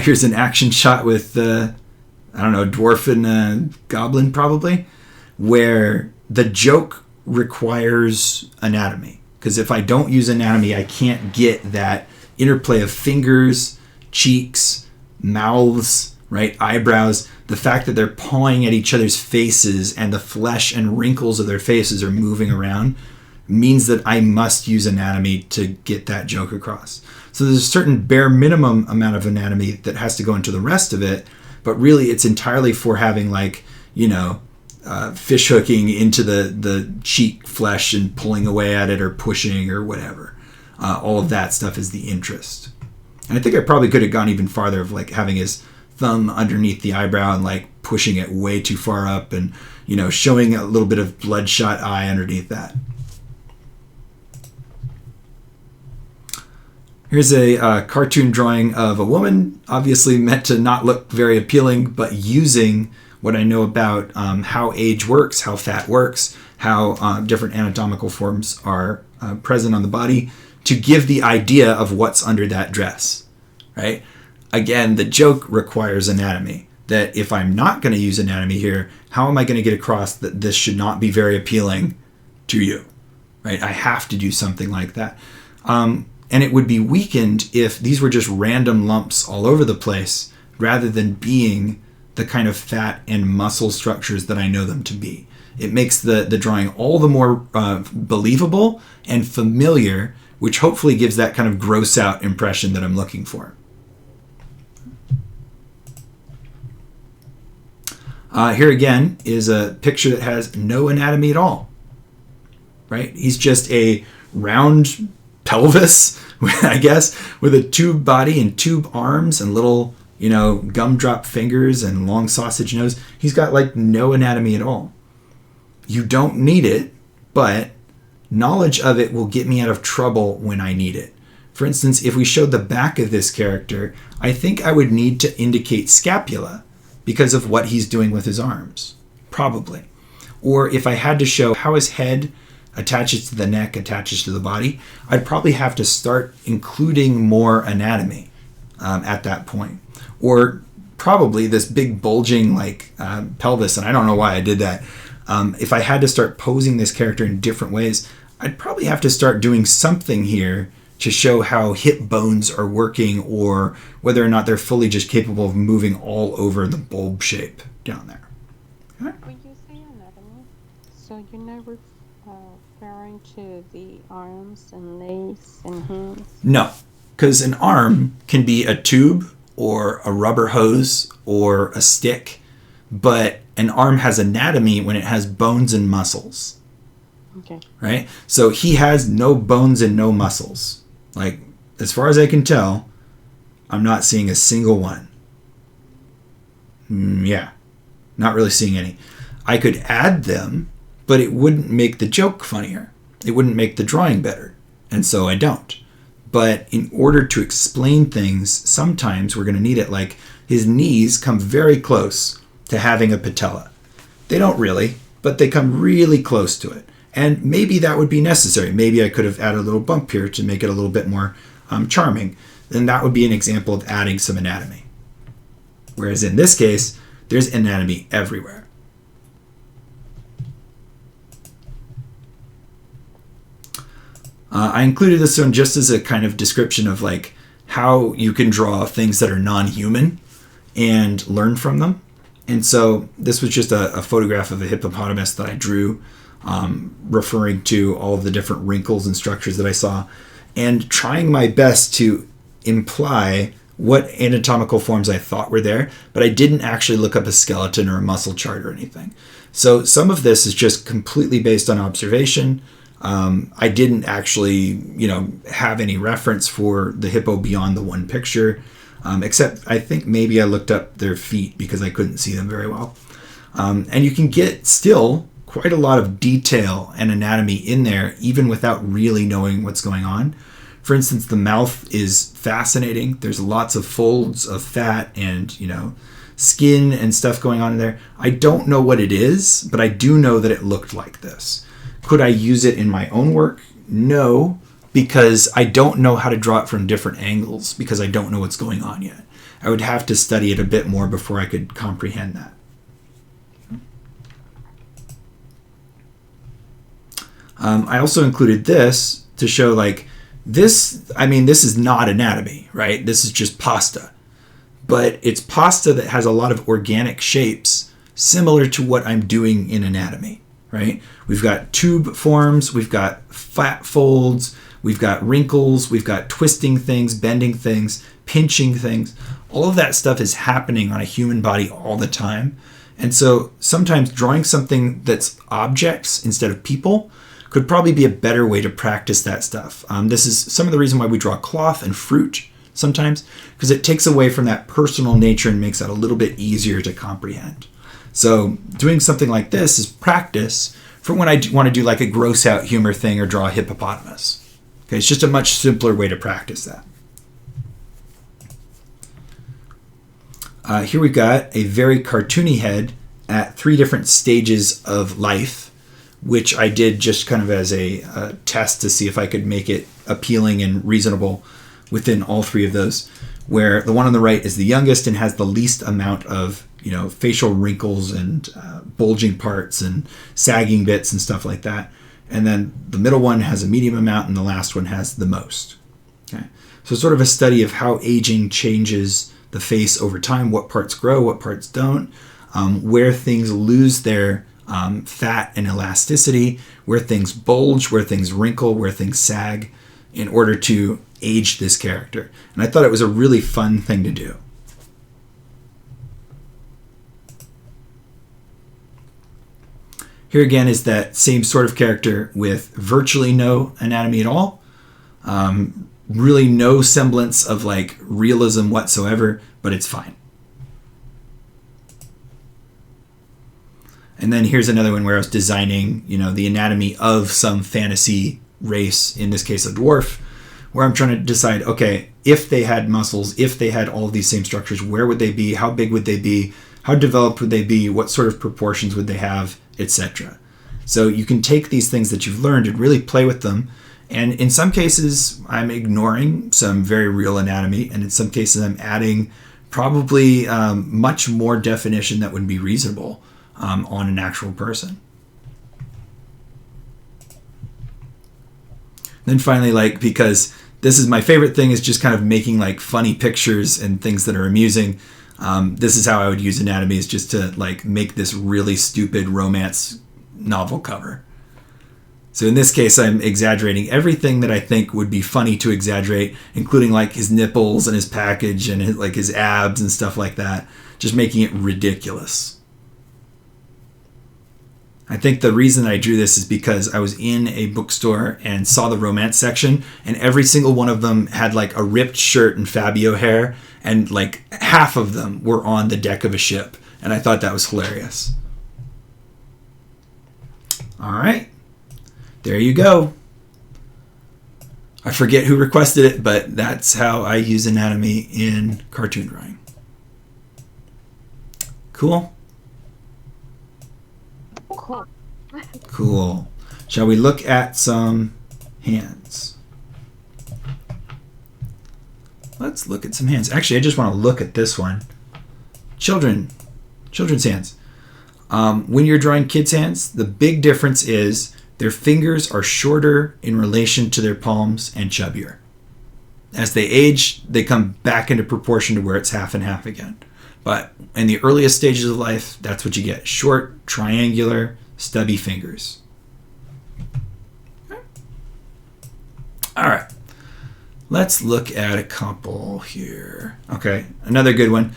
Here's an action shot with I don't know, dwarf and goblin probably, where the joke requires anatomy. Because if I don't use anatomy, I can't get that interplay of fingers, cheeks, mouths, right, eyebrows. The fact that they're pawing at each other's faces and the flesh and wrinkles of their faces are moving around means that I must use anatomy to get that joke across. So there's a certain bare minimum amount of anatomy that has to go into the rest of it, but really it's entirely for having, like, you know, fish hooking into the cheek flesh and pulling away at it or pushing or whatever. All of that stuff is the interest. And I think I probably could have gone even farther of, like, having his thumb underneath the eyebrow and, like, pushing it way too far up and, you know, showing a little bit of bloodshot eye underneath that. Here's a cartoon drawing of a woman, obviously meant to not look very appealing, but using what I know about how age works, how fat works, how different anatomical forms are present on the body to give the idea of what's under that dress, right? Again, the joke requires anatomy. That if I'm not going to use anatomy here, how am I going to get across that this should not be very appealing to you, right? I have to do something like that. And it would be weakened if these were just random lumps all over the place rather than being the kind of fat and muscle structures that I know them to be. It makes the drawing all the more believable and familiar, which hopefully gives that kind of gross out impression that I'm looking for. Here again is a picture that has no anatomy at all, right? He's just a round pelvis, I guess, with a tube body and tube arms and little, you know, gumdrop fingers and long sausage nose. He's got, like, no anatomy at all. You don't need it, but knowledge of it will get me out of trouble when I need it. For instance, if we showed the back of this character, I think I would need to indicate scapula because of what he's doing with his arms, probably. Or if I had to show how his head attaches to the neck, attaches to the body, I'd probably have to start including more anatomy at that point. Or probably this big bulging, like, pelvis, and I don't know why I did that. If I had to start posing this character in different ways, I'd probably have to start doing something here to show how hip bones are working or whether or not they're fully just capable of moving all over the bulb shape down there. Okay? When you say anatomy, so you're not referring to the arms and legs and hands? No, because an arm can be a tube or a rubber hose or a stick, but an arm has anatomy when it has bones and muscles. Okay. Right? So he has no bones and no muscles. Like, as far as I can tell, I'm not seeing a single one. Yeah, not really seeing any. I could add them, but it wouldn't make the joke funnier. It wouldn't make the drawing better. And so I don't. But in order to explain things, sometimes we're going to need it. Like, his knees come very close to having a patella. They don't really, but they come really close to it. And maybe that would be necessary. Maybe I could have added a little bump here to make it a little bit more charming. Then that would be an example of adding some anatomy. Whereas in this case, there's anatomy everywhere. I included this one just as a kind of description of, like, how you can draw things that are non-human and learn from them. And so this was just a photograph of a hippopotamus that I drew, referring to all of the different wrinkles and structures that I saw, and trying my best to imply what anatomical forms I thought were there, but I didn't actually look up a skeleton or a muscle chart or anything. So some of this is just completely based on observation. I didn't actually, have any reference for the hippo beyond the one picture, except I think maybe I looked up their feet because I couldn't see them very well. And you can get still quite a lot of detail and anatomy in there, even without really knowing what's going on. For instance, the mouth is fascinating. There's lots of folds of fat and, skin and stuff going on in there. I don't know what it is, but I do know that it looked like this. Could I use it in my own work? No, because I don't know how to draw it from different angles because I don't know what's going on yet. I would have to study it a bit more before I could comprehend that. I also included this to show like this, I mean, this is not anatomy, right? This is just pasta. But it's pasta that has a lot of organic shapes similar to what I'm doing in anatomy, right? We've got tube forms, we've got fat folds, we've got wrinkles, we've got twisting things, bending things, pinching things. All of that stuff is happening on a human body all the time. And so sometimes drawing something that's objects instead of people could probably be a better way to practice that stuff. This is some of the reason why we draw cloth and fruit sometimes, because it takes away from that personal nature and makes that a little bit easier to comprehend. So doing something like this is practice for when I want to do like a gross out humor thing or draw a hippopotamus. Okay, it's just a much simpler way to practice that. Here we've got a very cartoony head at 3 different stages of life, which I did just kind of as a test to see if I could make it appealing and reasonable within all 3 of those, where the one on the right is the youngest and has the least amount of, you know, facial wrinkles and bulging parts and sagging bits and stuff like that. And then the middle one has a medium amount and the last one has the most. Okay, so sort of a study of how aging changes the face over time, what parts grow, what parts don't, where things lose their fat and elasticity, where things bulge, where things wrinkle, where things sag, in order to age this character. And I thought it was a really fun thing to do. Here again is that same sort of character with virtually no anatomy at all. Really no semblance of like realism whatsoever, but it's fine. And then here's another one where I was designing, you know, the anatomy of some fantasy race, in this case a dwarf, where I'm trying to decide, okay, if they had muscles, if they had all of these same structures, where would they be? How big would they be? How developed would they be? What sort of proportions would they have, etc. So you can take these things that you've learned and really play with them. And in some cases, I'm ignoring some very real anatomy, and in some cases, I'm adding probably much more definition that would be reasonable on an actual person. Then finally, like, because this is my favorite thing, is just kind of making like funny pictures and things that are amusing. This is how I would use anatomy, is just to like make this really stupid romance novel cover. So in this case, I'm exaggerating everything that I think would be funny to exaggerate, including like his nipples and his package and his abs and stuff like that, just making it ridiculous. I think the reason I drew this is because I was in a bookstore and saw the romance section, and every single one of them had like a ripped shirt and Fabio hair, and like half of them were on the deck of a ship, and I thought that was hilarious. All right, there you go. I forget who requested it, but that's how I use anatomy in cartoon drawing. Cool? Cool. Shall we look at some hands? Let's look at some hands. Actually, I just want to look at this one. Children's hands. When you're drawing kids' hands, the big difference is their fingers are shorter in relation to their palms and chubbier. As they age, they come back into proportion to where it's half and half again. But in the earliest stages of life, that's what you get. Short, triangular, stubby fingers. All right. Let's look at a couple here. Okay, another good one.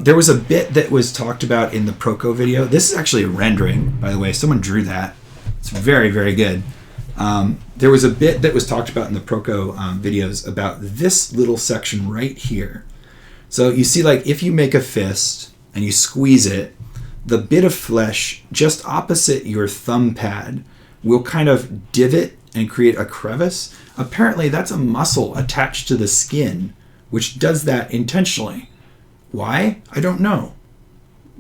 There was a bit that was talked about in the Proco video. This is actually a rendering, by the way. Someone drew that. It's very, very good. There was a bit that was talked about in the Proco videos about this little section right here. So you see, like, if you make a fist and you squeeze it, the bit of flesh just opposite your thumb pad will kind of divot and create a crevice. Apparently, that's a muscle attached to the skin, which does that intentionally. Why? I don't know.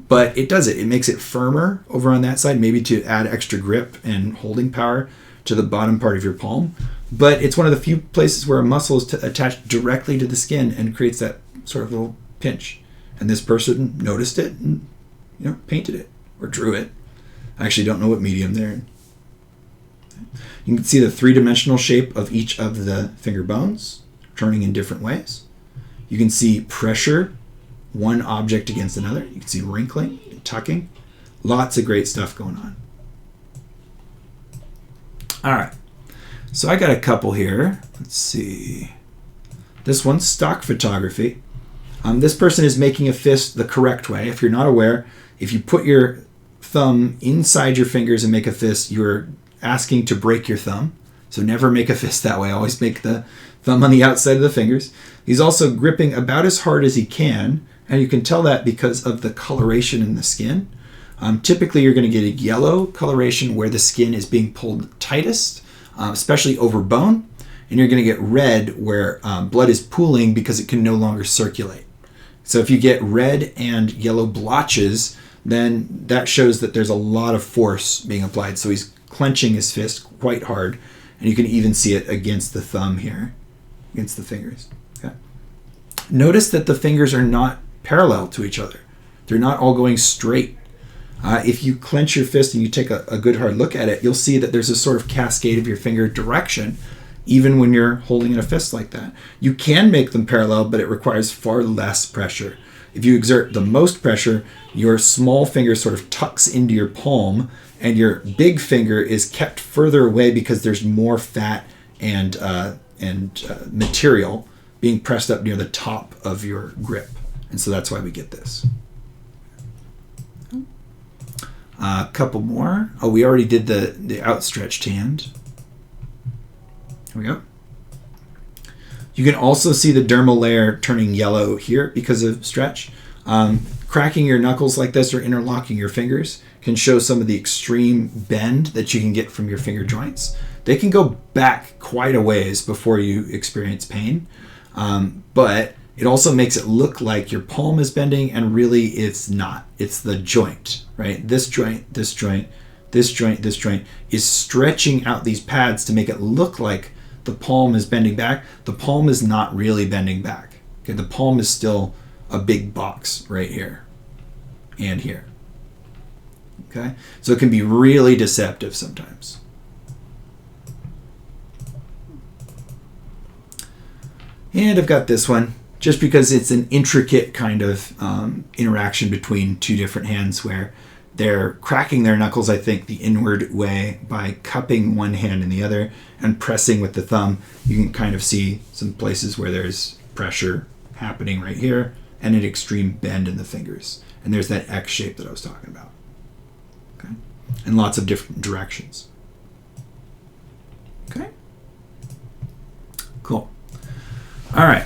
But it does it. It makes it firmer over on that side, maybe to add extra grip and holding power to the bottom part of your palm. But it's one of the few places where a muscle is attached directly to the skin and creates that sort of little pinch. And this person noticed it and, painted it or drew it. I actually don't know what medium they're in. You can see the three-dimensional shape of each of the finger bones turning in different ways. You can see pressure, one object against another. You can see wrinkling and tucking. Lots of great stuff going on. All right. So I got a couple here. Let's see. This one's stock photography. This person is making a fist the correct way. If you're not aware, if you put your thumb inside your fingers and make a fist, you're asking to break your thumb. So never make a fist that way. Always make the thumb on the outside of the fingers. He's also gripping about as hard as he can, and you can tell that because of the coloration in the skin. Typically, you're going to get a yellow coloration where the skin is being pulled tightest, especially over bone, and you're going to get red where blood is pooling because it can no longer circulate. So if you get red and yellow blotches, then that shows that there's a lot of force being applied. So he's clenching his fist quite hard, and you can even see it against the thumb here, against the fingers. Okay. Notice that the fingers are not parallel to each other. They're not all going straight. If you clench your fist and you take a good hard look at it, you'll see that there's a sort of cascade of your finger direction, even when you're holding in a fist like that. You can make them parallel, but it requires far less pressure. If you exert the most pressure, your small finger sort of tucks into your palm, and your big finger is kept further away because there's more fat and material being pressed up near the top of your grip. And so that's why we get this. A couple more. Oh, we already did the outstretched hand. Here we go. You can also see the dermal layer turning yellow here because of stretch. Cracking your knuckles like this or interlocking your fingers can show some of the extreme bend that you can get from your finger joints. They can go back quite a ways before you experience pain, but it also makes it look like your palm is bending, and really it's not. It's the joint, right? This joint, this joint, this joint, this joint is stretching out these pads to make it look like the palm is bending back. The palm is not really bending back. Okay, the palm is still a big box right here and here. Okay, so it can be really deceptive sometimes. And I've got this one just because it's an intricate kind of interaction between two different hands where they're cracking their knuckles, I think, the inward way by cupping one hand in the other and pressing with the thumb. You can kind of see some places where there's pressure happening right here and an extreme bend in the fingers. And there's that X shape that I was talking about. Okay, and lots of different directions. Okay, cool. All right.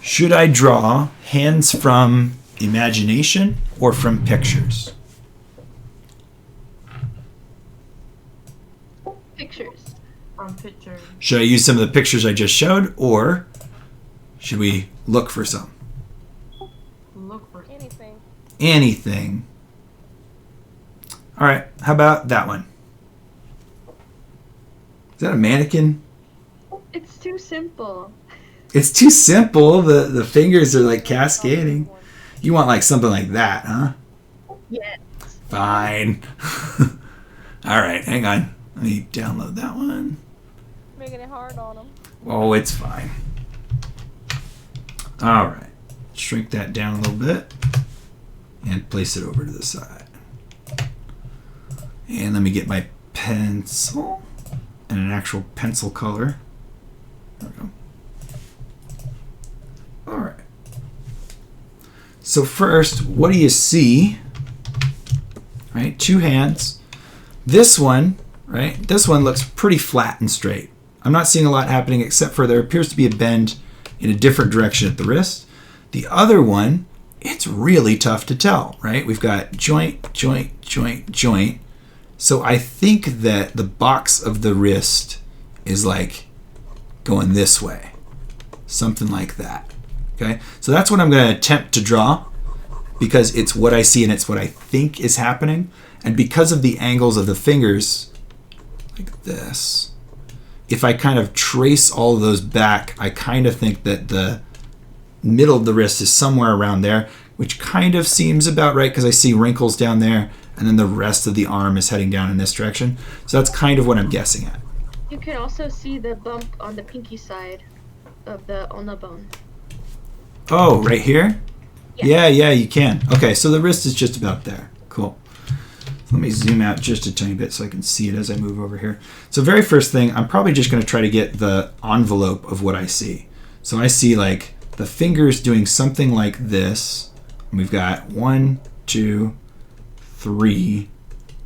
Should I draw hands from imagination or from pictures? Pictures. From pictures. Should I use some of the pictures I just showed, or should we look for some? Look for Anything. Anything. All right, how about that one? Is that a mannequin? It's too simple. It's too simple. The fingers are like cascading. You want like something like that, huh? Yes. Fine. All right, hang on. Let me download that one. Making it hard on them. Oh, it's fine. All right. Shrink that down a little bit and place it over to the side. And let me get my pencil and an actual pencil color. There we go. All right. So first, what do you see? Right, two hands. This one, right? This one looks pretty flat and straight. I'm not seeing a lot happening except for there appears to be a bend in a different direction at the wrist. The other one, it's really tough to tell, right? We've got joint, joint, joint, joint. So I think that the box of the wrist is like going this way. Something like that. Okay, so that's what I'm going to attempt to draw because it's what I see and it's what I think is happening. And because of the angles of the fingers, like this, if I kind of trace all of those back, I kind of think that the middle of the wrist is somewhere around there, which kind of seems about right because I see wrinkles down there, and then the rest of the arm is heading down in this direction. So that's kind of what I'm guessing at. You can also see the bump on the pinky side of the ulna bone. Oh, right here? Yeah. Yeah, you can. Okay, so the wrist is just about there. Cool. Let me zoom out just a tiny bit so I can see it as I move over here. So very first thing, I'm probably just going to try to get the envelope of what I see. So I see like the fingers doing something like this. We've got 1, 2, 3,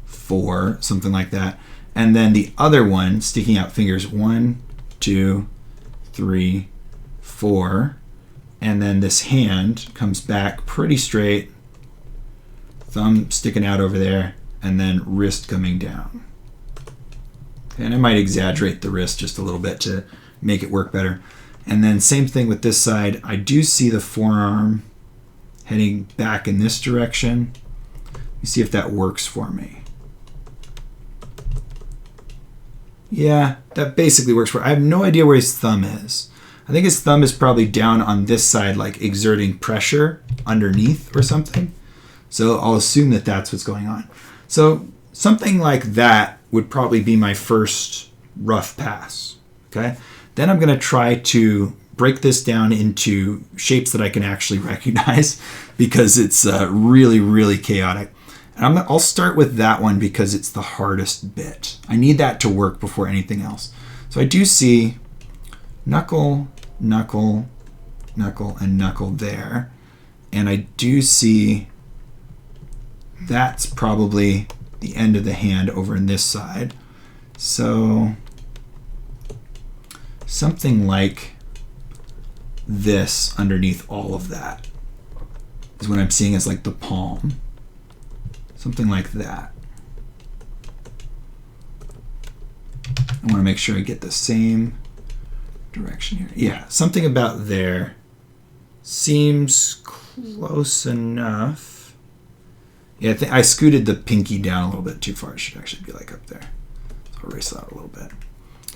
4, something like that. And then the other one sticking out fingers 1, 2, 3, 4. And then this hand comes back pretty straight, thumb sticking out over there, and then wrist coming down. And I might exaggerate the wrist just a little bit to make it work better. And then same thing with this side. I do see the forearm heading back in this direction. Let me see if that works for me. Yeah, that basically works for me. I have no idea where his thumb is. I think his thumb is probably down on this side, like exerting pressure underneath or something. So I'll assume that that's what's going on. So something like that would probably be my first rough pass. Okay. Then I'm going to try to break this down into shapes that I can actually recognize because it's really, really chaotic. And I'll start with that one because it's the hardest bit. I need that to work before anything else. So I do see knuckle, knuckle, knuckle, and knuckle there. And I do see that's probably the end of the hand over in this side. So something like this underneath all of that is what I'm seeing as like the palm. Something like that. I want to make sure I get the same direction here. Yeah, something about there seems close enough. Yeah, I scooted the pinky down a little bit too far. It should actually be like up there. So I'll erase that a little bit.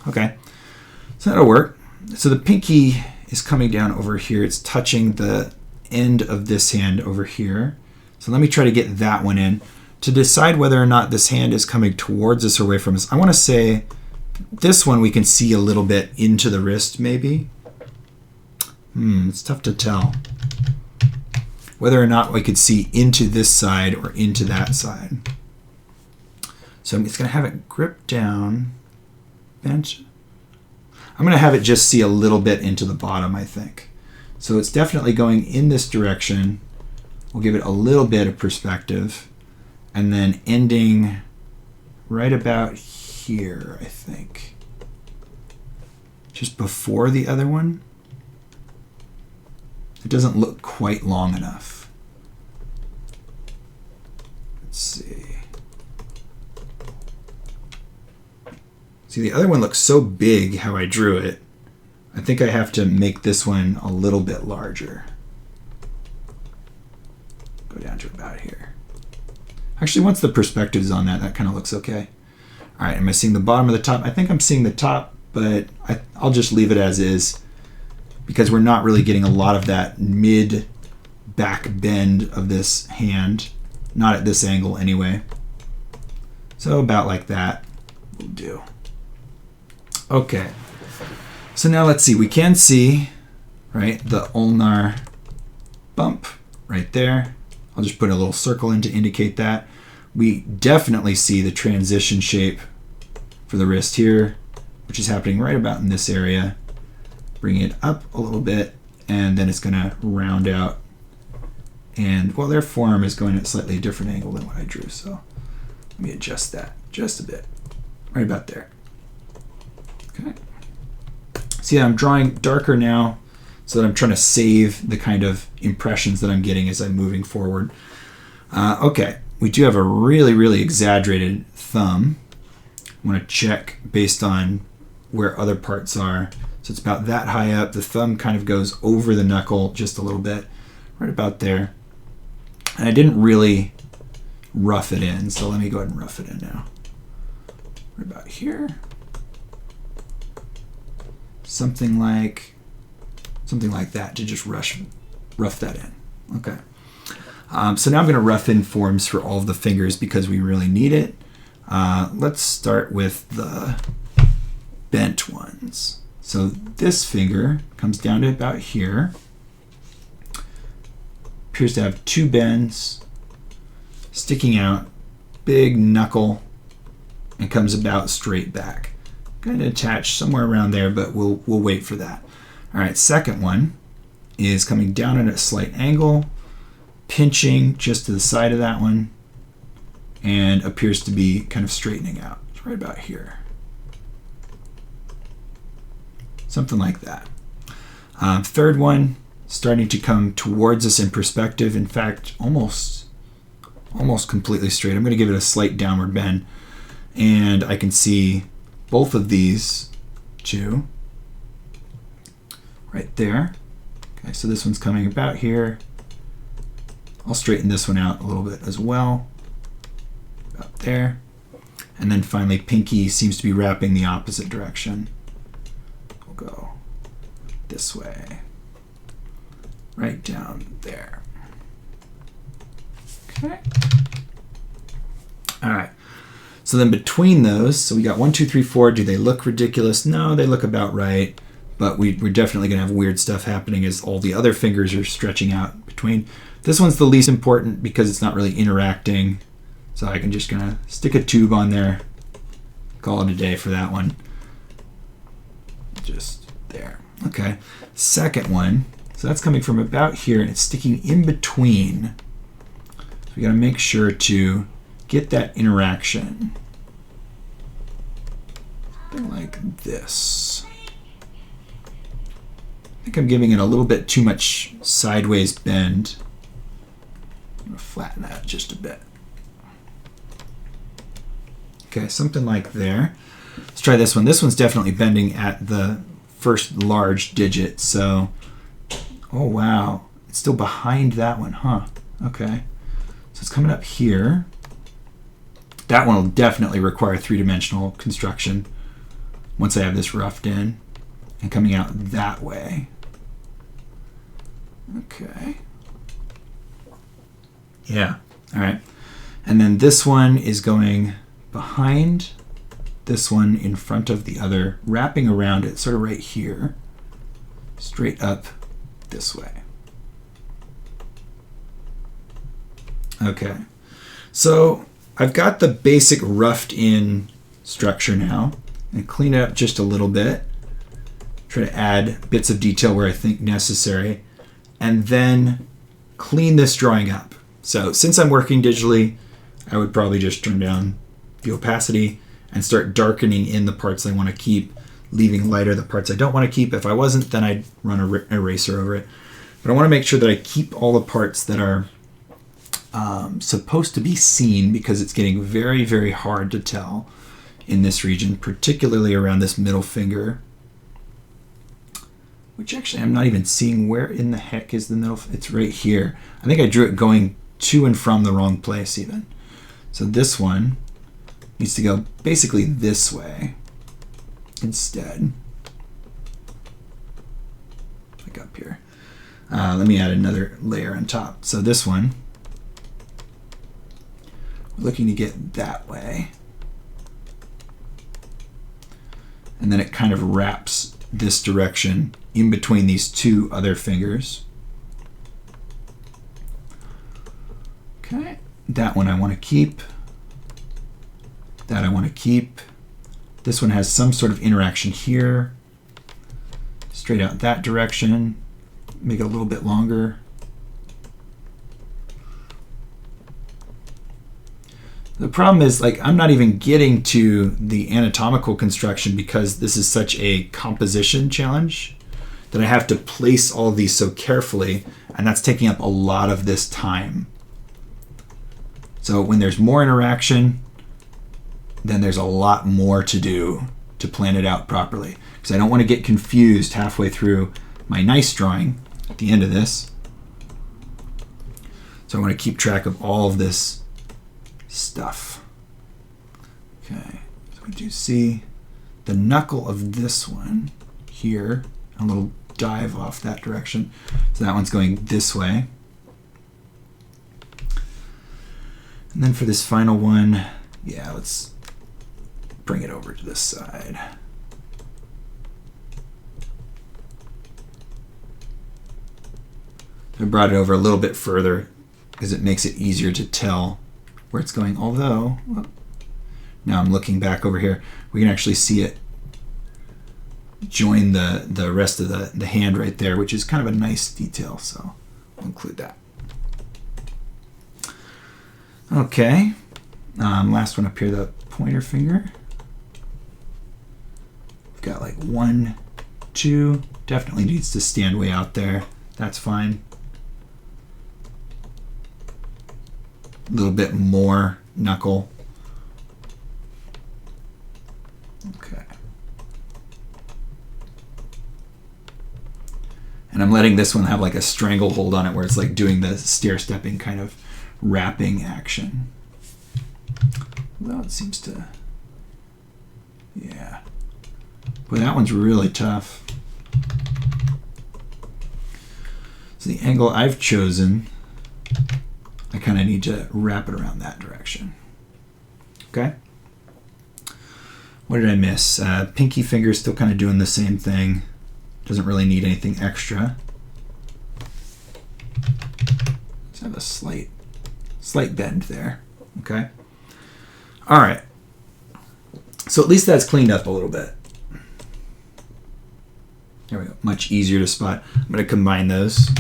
Okay, so that'll work. So the pinky is coming down over here. It's touching the end of this hand over here. So let me try to get that one in. To decide whether or not this hand is coming towards us or away from us, I want to say this one we can see a little bit into the wrist maybe. It's tough to tell whether or not we could see into this side or into that side. So I'm just going to have it grip down, bench. I'm going to have it just see a little bit into the bottom, I think. So it's definitely going in this direction. We'll give it a little bit of perspective. And then ending right about here, I think. Just before the other one. It doesn't look quite long enough. Let's see. See, the other one looks so big how I drew it. I think I have to make this one a little bit larger. Go down to about here. Actually, once the perspective is on that, that kind of looks okay. All right, am I seeing the bottom of the top? I think I'm seeing the top, but I'll just leave it as is because we're not really getting a lot of that mid-back bend of this hand. Not at this angle anyway. So about like that will do. Okay, so now let's see. We can see, right, the ulnar bump right there. I'll just put a little circle in to indicate that. We definitely see the transition shape for the wrist here, which is happening right about in this area. Bring it up a little bit, and then it's going to round out. And, well, their forearm is going at slightly a different angle than what I drew, so let me adjust that just a bit. Right about there. Okay. See, I'm drawing darker now, so that I'm trying to save the kind of impressions that I'm getting as I'm moving forward. Okay, we do have a really, really exaggerated thumb. I want to check based on where other parts are. So it's about that high up. The thumb kind of goes over the knuckle just a little bit, right about there. And I didn't really rough it in, so let me go ahead and rough it in now. Right about here. Something like something like that to just rough that in. Okay. So now I'm going to rough in forms for all of the fingers because we really need it. Let's start with the bent ones. So this finger comes down to about here. Appears to have two bends sticking out, big knuckle, and comes about straight back. Going to attach somewhere around there, but we'll wait for that. All right, second one is coming down at a slight angle, pinching just to the side of that one, and appears to be kind of straightening out. It's right about here. Something like that. Third one, starting to come towards us in perspective. In fact, almost completely straight. I'm going to give it a slight downward bend, and I can see both of these two right there. Okay, so this one's coming about here. I'll straighten this one out a little bit as well, about there. And then finally, pinky seems to be wrapping the opposite direction. We'll go this way, right down there. Okay. All right. So then between those, so we got 1, 2, 3, 4. Do they look ridiculous? No, they look about right. But we're definitely going to have weird stuff happening as all the other fingers are stretching out between. This one's the least important because it's not really interacting. So I can just going to stick a tube on there, call it a day for that one. Just there. Okay. Second one. So that's coming from about here, and it's sticking in between. So we got to make sure to get that interaction. Something like this. I think I'm giving it a little bit too much sideways bend. I'm going to flatten that just a bit. Okay, something like there. Let's try this one. This one's definitely bending at the first large digit. So, oh wow, it's still behind that one, huh? Okay, so it's coming up here. That one will definitely require three-dimensional construction once I have this roughed in and coming out that way. Okay. Yeah, all right. And then this one is going behind this one in front of the other, wrapping around it sort of right here, straight up this way. Okay, so I've got the basic roughed in structure now, and clean it up just a little bit. Try to add bits of detail where I think necessary, and then clean this drawing up. So since I'm working digitally, I would probably just turn down the opacity and start darkening in the parts I want to keep, leaving lighter the parts I don't want to keep. If I wasn't, then I'd run an eraser over it. But I want to make sure that I keep all the parts that are supposed to be seen, because it's getting very, very hard to tell in this region, particularly around this middle finger, which actually I'm not even seeing. Where in the heck is the middle? It's right here. I think I drew it going to and from the wrong place even. So this one needs to go basically this way instead. Like up here. Let me add another layer on top. So this one, we're looking to get that way. And then it kind of wraps this direction in between these two other fingers. Okay, that one I want to keep. That I want to keep. This one has some sort of interaction here. Straight out that direction. Make it a little bit longer. The problem is, like, I'm not even getting to the anatomical construction because this is such a composition challenge that I have to place all of these so carefully, and that's taking up a lot of this time. So when there's more interaction, then there's a lot more to do to plan it out properly, because I don't want to get confused halfway through my nice drawing at the end of this. So I want to keep track of all of this stuff. Okay, so we do see the knuckle of this one here, a little dive off that direction. So that one's going this way. And then for this final one, yeah, let's bring it over to this side. I brought it over a little bit further because it makes it easier to tell where it's going. Although, well, now I'm looking back over here, we can actually see it join the rest of the hand right there, which is kind of a nice detail, so I'll include that. Okay, last one up here, the pointer finger. We've got like 1, 2, definitely needs to stand way out there. That's fine. A little bit more knuckle. Okay. And I'm letting this one have like a stranglehold on it where it's like doing the stair-stepping kind of wrapping action. Although it seems to, yeah. Boy, that one's really tough. So the angle I've chosen, I kind of need to wrap it around that direction. Okay. What did I miss? Pinky finger still kind of doing the same thing. Doesn't really need anything extra. Let's have a slight bend there. Okay. All right. So at least that's cleaned up a little bit. There we go. Much easier to spot. I'm going to combine those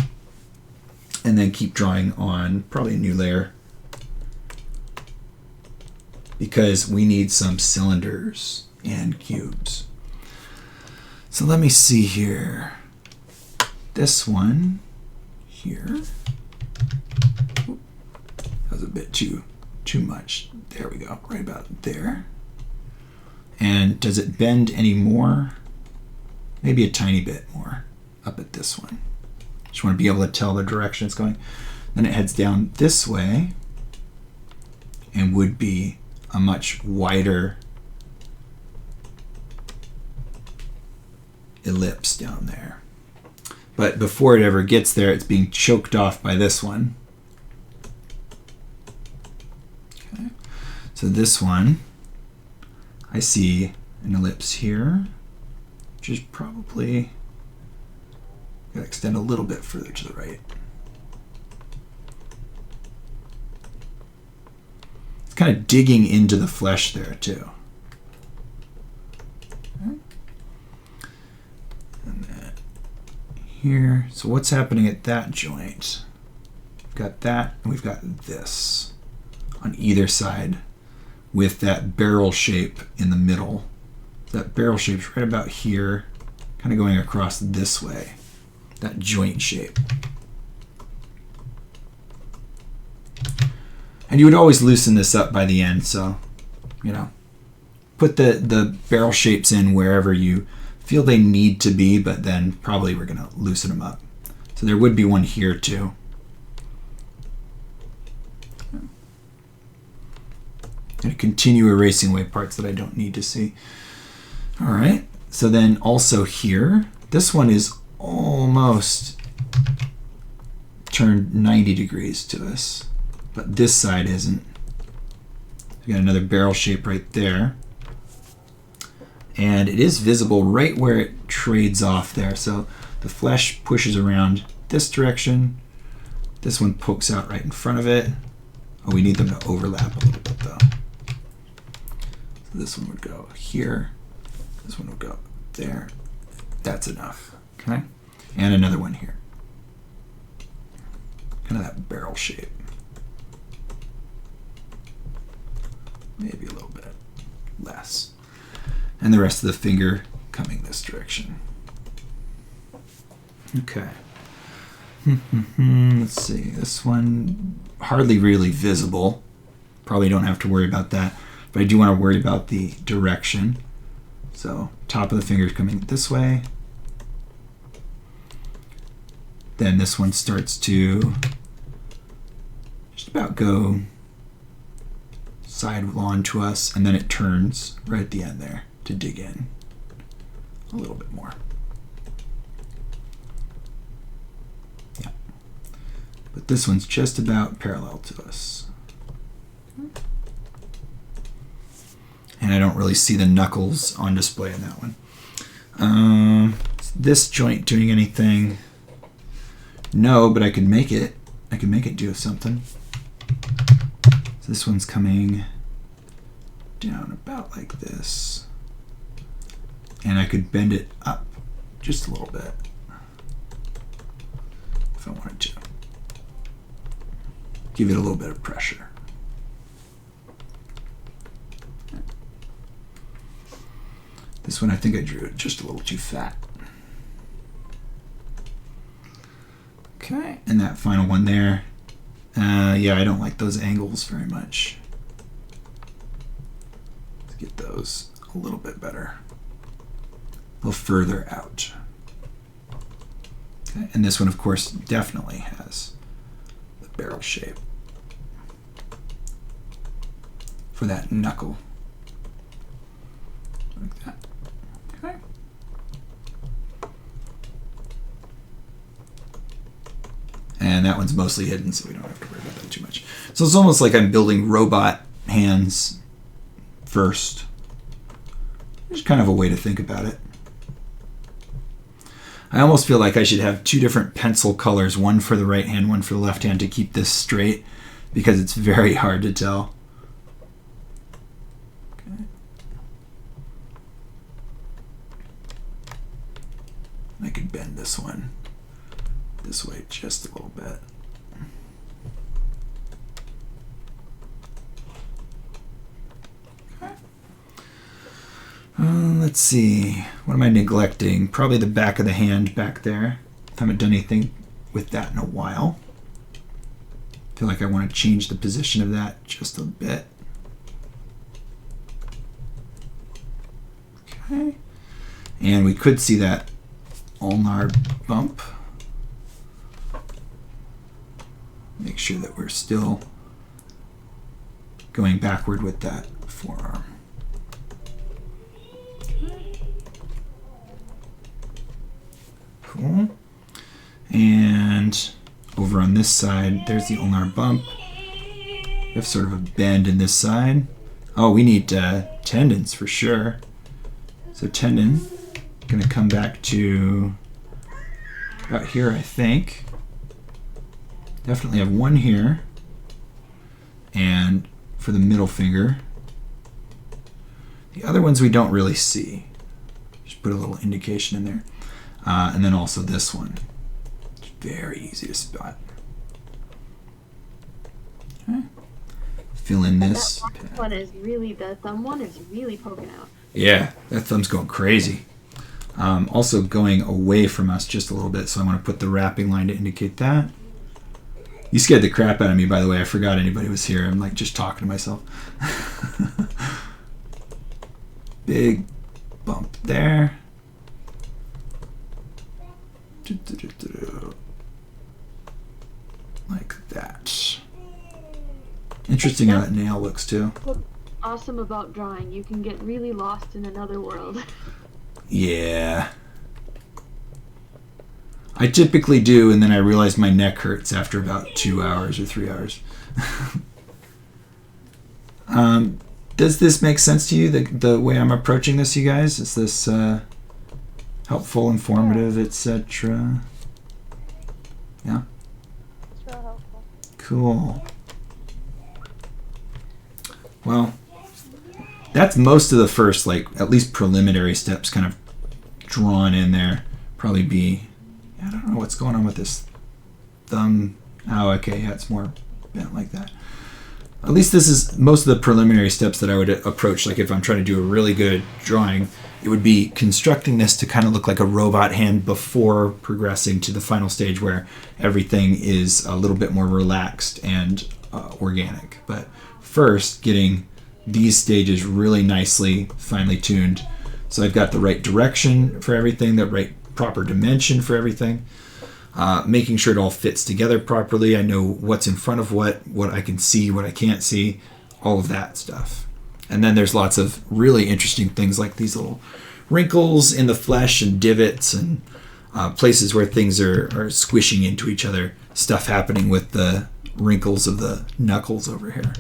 and then keep drawing on probably a new layer because we need some cylinders and cubes. So let me see here. This one here. Oop, that was a bit too much. There we go, right about there. And does it bend any more? Maybe a tiny bit more up at this one. Just want to be able to tell the direction it's going. Then it heads down this way and would be a much wider ellipse down there. But before it ever gets there, it's being choked off by this one. Okay. So this one, I see an ellipse here, which is probably going to extend a little bit further to the right. It's kind of digging into the flesh there too. Okay. And then here, so what's happening at that joint? We've got that, and we've got this on either side with that barrel shape in the middle. That barrel shape's right about here, kind of going across this way. That joint shape. And you would always loosen this up by the end, so, you know, put the barrel shapes in wherever you feel they need to be, but then probably we're going to loosen them up. So there would be one here too. I'm going to continue erasing away parts that I don't need to see. All right, so then also here, this one is almost turned 90 degrees to us, but this side isn't. We got another barrel shape right there. And it is visible right where it trades off there. So the flesh pushes around this direction. This one pokes out right in front of it. Oh, we need them to overlap a little bit though. So this one would go here. This one would go there. That's enough. Okay. And another one here. Kind of that barrel shape. Maybe a little bit less. And the rest of the finger coming this direction. Okay. Let's see. This one hardly really visible. Probably don't have to worry about that. But I do want to worry about the direction. So top of the finger is coming this way. Then this one starts to just about go sidelong to us, and then it turns right at the end there to dig in a little bit more. But this one's just about parallel to us. And I don't really see the knuckles on display in that one. Is this joint doing anything? No, but I could make it. I can make it do something. So this one's coming down about like this. And I could bend it up just a little bit if I wanted to. Give it a little bit of pressure. This one I think I drew it just a little too fat. Okay, and that final one there. Yeah, I don't like those angles very much. Let's get those a little bit better. A little further out. Okay, and this one, of course, definitely has the barrel shape for that knuckle. Like that. Okay. And that one's mostly hidden, so we don't have to worry about that too much. So it's almost like I'm building robot hands first. There's kind of a way to think about it. I almost feel like I should have two different pencil colors, one for the right hand, one for the left hand, to keep this straight, because it's very hard to tell. Okay. I could bend this one this way just a little bit. Okay. Let's see. What am I neglecting? Probably the back of the hand back there. I haven't done anything with that in a while. I feel like I want to change the position of that just a bit. Okay. And we could see that ulnar bump. Make sure that we're still going backward with that forearm. Cool. And over on this side, there's the ulnar bump. We have sort of a bend in this side. Oh, we need tendons for sure. So tendon, gonna come back to about here, I think. Definitely have one here. And for the middle finger. The other ones we don't really see. Just put a little indication in there. And then also this one. It's very easy to spot. Okay. Fill in this. That one is really, the thumb one is really poking out. Yeah, that thumb's going crazy. Also going away from us just a little bit, so I want to put the wrapping line to indicate that. You scared the crap out of me, by the way. I forgot anybody was here. I'm like just talking to myself. Big bump there. Like that. Interesting how that nail looks too. What's awesome about drawing, you can get really lost in another world. Yeah. I typically do, and then I realize my neck hurts after about 2 hours or 3 hours. Does this make sense to you, the way I'm approaching this, you guys? Is this helpful, informative, etc.? Yeah? It's real helpful. Cool. Well, that's most of the first, like, at least preliminary steps kind of drawn in there. Probably be... I don't know what's going on with this thumb. Oh, okay, yeah, it's more bent like that. At least this is most of the preliminary steps that I would approach. Like if I'm trying to do a really good drawing, it would be constructing this to kind of look like a robot hand before progressing to the final stage where everything is a little bit more relaxed and organic. But first, getting these stages really nicely, finely tuned. So I've got the right direction for everything, the right proper dimension for everything, making sure it all fits together properly. I know what's in front of what I can see, what I can't see, all of that stuff. And then there's lots of really interesting things like these little wrinkles in the flesh and divots and places where things are squishing into each other, stuff happening with the wrinkles of the knuckles over here.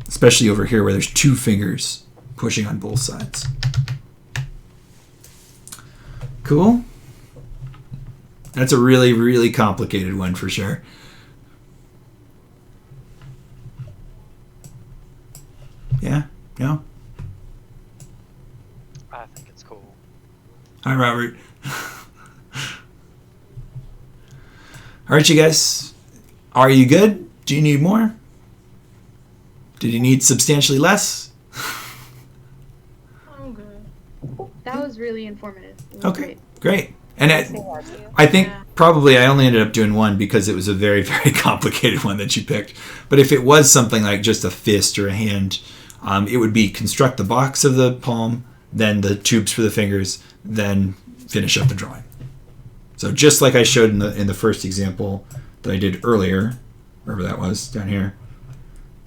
Especially over here where there's 2 fingers pushing on both sides. Cool. That's a really, really complicated one for sure. Yeah? No? I think it's cool. Hi, Robert. All right, you guys. Are you good? Do you need more? Did you need substantially less? I'm good. That was really informative. It was Okay, great. great. And I think probably I only ended up doing one because it was a very, very complicated one that you picked. But if it was something like just a fist or a hand, it would be construct the box of the palm, then the tubes for the fingers, then finish up the drawing. So just like I showed in the first example that I did earlier, wherever that was, down here,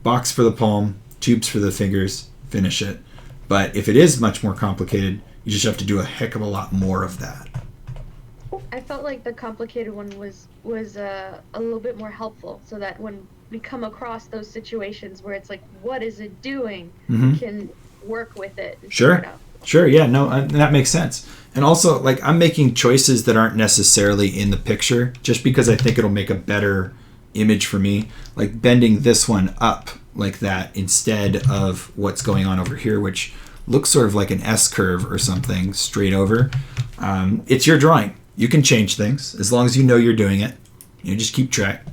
box for the palm, tubes for the fingers, finish it. But if it is much more complicated, you just have to do a heck of a lot more of that. I felt like the complicated one was a little bit more helpful, so that when we come across those situations where it's like, what is it doing? We can work with it. And figure it out. Sure, yeah, no, that makes sense. And also, like, I'm making choices that aren't necessarily in the picture just because I think it'll make a better image for me. Like bending this one up like that instead of what's going on over here, which looks sort of like an S curve or something straight over. It's your drawing. You can change things as long as you know you're doing it. You just keep track.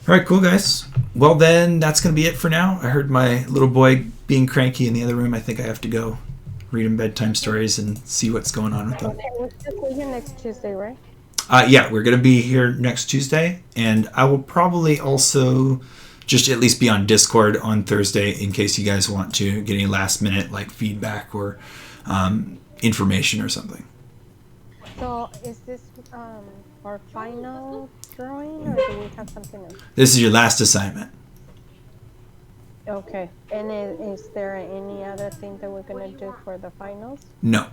All right, cool, guys. Well, then that's going to be it for now. I heard my little boy being cranky in the other room. I think I have to go read him bedtime stories and see what's going on with them. Okay, we'll just see you next Tuesday, right? Yeah, we're going to be here next Tuesday. And I will probably also just at least be on Discord on Thursday in case you guys want to get any last minute like feedback or information or something. So is this our final drawing, or do we have something else? This is your last assignment. Okay. And is there any other thing that we're gonna do for the finals? No.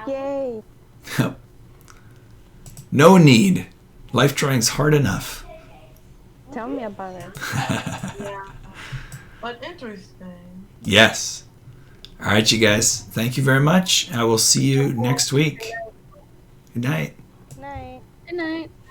Yay! No need. Life drawing's hard enough. Tell me about it. Yeah. But interesting. Yes. All right, you guys. Thank you very much. I will see you next week. Good night. Night. Good night.